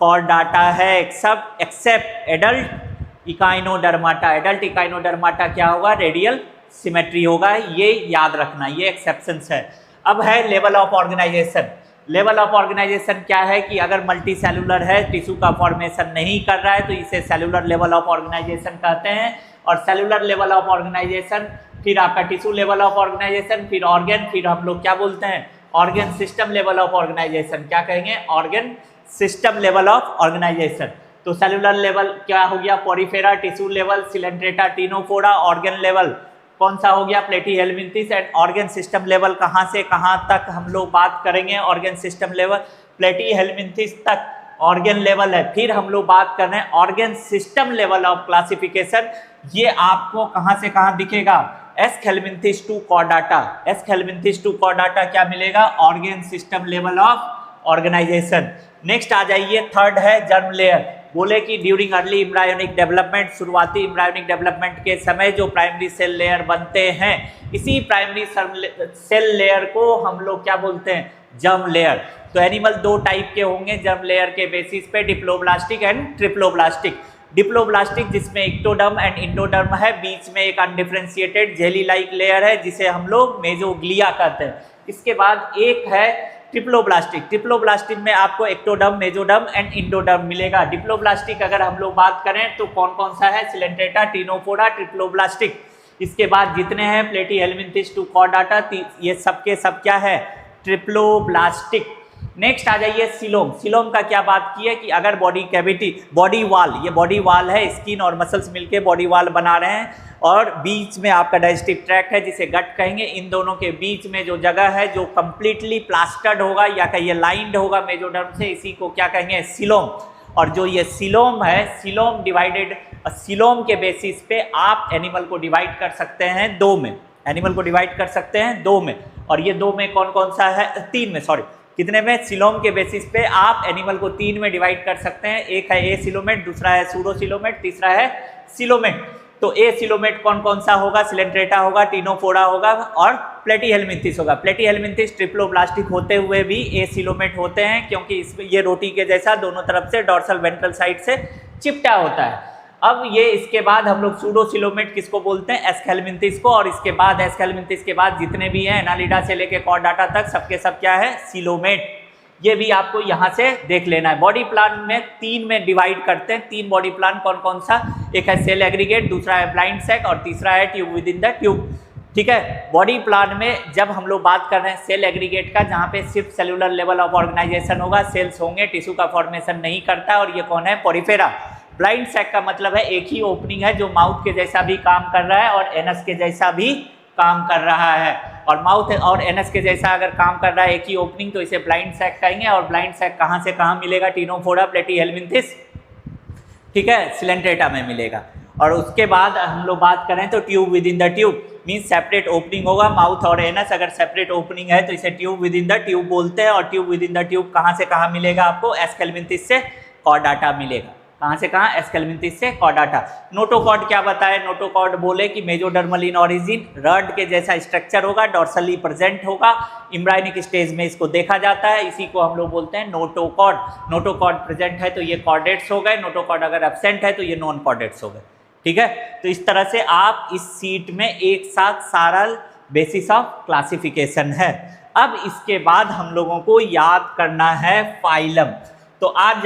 कॉर्डाटा है, except adult Echinodermata. Adult Echinodermata क्या होगा, रेडियल सिमेट्री होगा। ये याद रखना, ये एक्सेप्शंस है। अब है level of organisation. Level of organisation क्या है कि अगर मल्टी सेलुलर है, टिश्यू का फॉर्मेशन नहीं कर रहा है तो इसे सेलुलर लेवल ऑफ ऑर्गेनाइजेशन कहते हैं। और सेलुलर लेवल ऑफ ऑर्गेनाइजेशन, फिर आपका टिश्यू लेवल ऑफ ऑर्गेनाइजेशन, फिर ऑर्गन, फिर हम लोग क्या बोलते हैं, organ system level of organisation. क्या कहेंगे, organ system level of organisation. तो सेलुलर लेवल क्या हो गया, Porifera, tissue level Coelenterata, Ctenophora. Organ level कौन सा हो गया, Platyhelminthes. And organ system level कहाँ से कहाँ तक हम लोग बात करेंगे, ऑर्गन सिस्टम लेवल प्लेटीहेल्मिन्थिस तक ऑर्गन लेवल है। फिर हम लोग बात कर रहे हैं organ system level of classification. ये आपको कहाँ से कहाँ दिखेगा, Aschelminthes to Chordata. Aschelminthes to Chordata क्या मिलेगा, organ system level of organisation. Next आ जाइए, थर्ड है जर्म लेयर। बोले कि ड्यूरिंग अर्ली एम्ब्रायोनिक डेवलपमेंट, शुरुआती एम्ब्रायोनिक डेवलपमेंट के समय जो प्राइमरी सेल लेयर बनते हैं, इसी प्राइमरी सेल लेयर को हम लोग क्या बोलते हैं, जर्म लेयर। तो एनिमल दो टाइप के होंगे जर्म लेयर के बेसिस पे, डिप्लोब्लास्टिक एंड ट्रिप्लोब्लास्टिक। डिप्लोब्लास्टिक जिसमें इक्टोडर्म एंड इंडोडर्म है, बीच में एक अनडिफरेंशिएटेड जेली लाइक लेयर है जिसे हम लोग मेजोग्लिया कहते हैं। इसके बाद एक है ट्रिप्लोब्लास्टिक। ट्रिप्लोब्लास्टिक में आपको एक्टोडर्म, मेजोडर्म एंड इंडोडर्म मिलेगा। डिप्लोब्लास्टिक अगर हम लोग बात करें तो कौन कौन सा है, सिलेंट्रेटा, टिनोफोरा, ट्रिप्लोब्लास्टिक। इसके बाद जितने हैं प्लेटीहेल्मिन्थिस टू कॉर्डाटा, ये सब के सब क्या है, ट्रिप्लोब्लास्टिक। नेक्स्ट आ जाइए सिलोम। सिलोम का क्या बात की है कि अगर बॉडी कैविटी, बॉडी वाल, ये बॉडी वाल है, स्किन और मसल्स मिलके बॉडी वाल बना रहे हैं, और बीच में आपका डाइजेस्टिव ट्रैक्ट है जिसे गट कहेंगे। इन दोनों के बीच में जो जगह है जो कंप्लीटली प्लास्टर्ड होगा या कहिए लाइंड होगा मेजोडर्म से, इसी को क्या कहेंगे, सिलोम। और जो ये सिलोम है, सिलोम डिवाइडेड, सिलोम के बेसिस पे आप एनिमल को डिवाइड कर सकते हैं दो में, एनिमल को डिवाइड कर सकते हैं दो में। और ये दो में कौन कौन सा है, तीन में, सॉरी, कितने में, सिलोम के बेसिस पे आप एनिमल को तीन में डिवाइड कर सकते हैं। एक है ए सिलोमेट, दूसरा है सूडो सिलोमेट, तीसरा है सिलोमेट। तो ए सिलोमेट कौन कौन सा होगा, सिलेंट्रेटा होगा, टिनोफोरा होगा और प्लेटीहेलमिंथिस होगा। प्लेटीहेलमिंथिस ट्रिप्लोब्लास्टिक होते हुए भी ए सिलोमेट होते हैं, क्योंकि इसमें ये रोटी के जैसा दोनों तरफ से डॉर्सल वेंट्रल साइड से चिपटा होता है। अब ये इसके बाद हम लोग सूडो सिलोमेट किसको बोलते हैं, एस्केलमिंथिस को, और इसके बाद एस्केलमिंथिस के बाद जितने भी हैं एनालिडा से लेके कॉर्डाटा तक सबके सब क्या है, सिलोमेट। ये भी आपको यहाँ से देख लेना है। बॉडी प्लान में तीन में डिवाइड करते हैं, तीन बॉडी प्लान कौन कौन सा, एक है सेल एग्रीगेट, दूसरा है ब्लाइंड सैक और तीसरा है tube with in the tube. ठीक है, बॉडी प्लान में जब हम लोग बात कर रहे हैं सेल एग्रीगेट का, जहाँ पे सिर्फ सेलुलर लेवल ऑफ ऑर्गेनाइजेशन होगा, सेल्स होंगे, टिश्यू का फॉर्मेशन नहीं करता, और ये कौन है, पोरिफेरा। ब्लाइंड सैक का मतलब है एक ही ओपनिंग है जो माउथ के जैसा भी काम कर रहा है और एनस के जैसा भी काम कर रहा है, और माउथ और एनस के जैसा अगर काम कर रहा है एक ही ओपनिंग, तो इसे ब्लाइंड सैक कहेंगे। और ब्लाइंड सैक कहाँ से कहाँ मिलेगा, टिनोफोरा, प्लेटीहेलमिंथिस, ठीक है, सिलेंट्रेटा में मिलेगा। और उसके बाद हम लोग बात करें तो tube with in the tube means separate opening होगा माउथ और एनस। अगर सेपरेट ओपनिंग है तो इसे tube with in the tube बोलते हैं। और tube with in the tube कहाँ से कहाँ मिलेगा आपको, एस्केलमिंथिस से कॉर्डाटा मिलेगा। कहाँ से कहाँ, एस्केलमिंथिस से कॉर्डाटा। नोटोकॉर्ड क्या बताए, नोटोकॉर्ड बोले कि मेजोडर्मल इन ऑरिजिन, रड के जैसा स्ट्रक्चर होगा, डॉर्सली प्रेजेंट होगा, एम्ब्रायनिक स्टेज में इसको देखा जाता है, इसी को हम लोग बोलते हैं नोटोकॉर्ड। नोटोकॉर्ड प्रेजेंट है तो ये कॉर्डेट्स हो गए, नोटोकॉर्ड अगर एब्सेंट है तो ये नॉन कॉर्डेट्स हो गए। ठीक है, तो इस तरह से आप इस सीट में एक साथ सारा बेसिस ऑफ क्लासिफिकेशन है। अब इसके बाद हम लोगों को याद करना है फाइलम। तो आज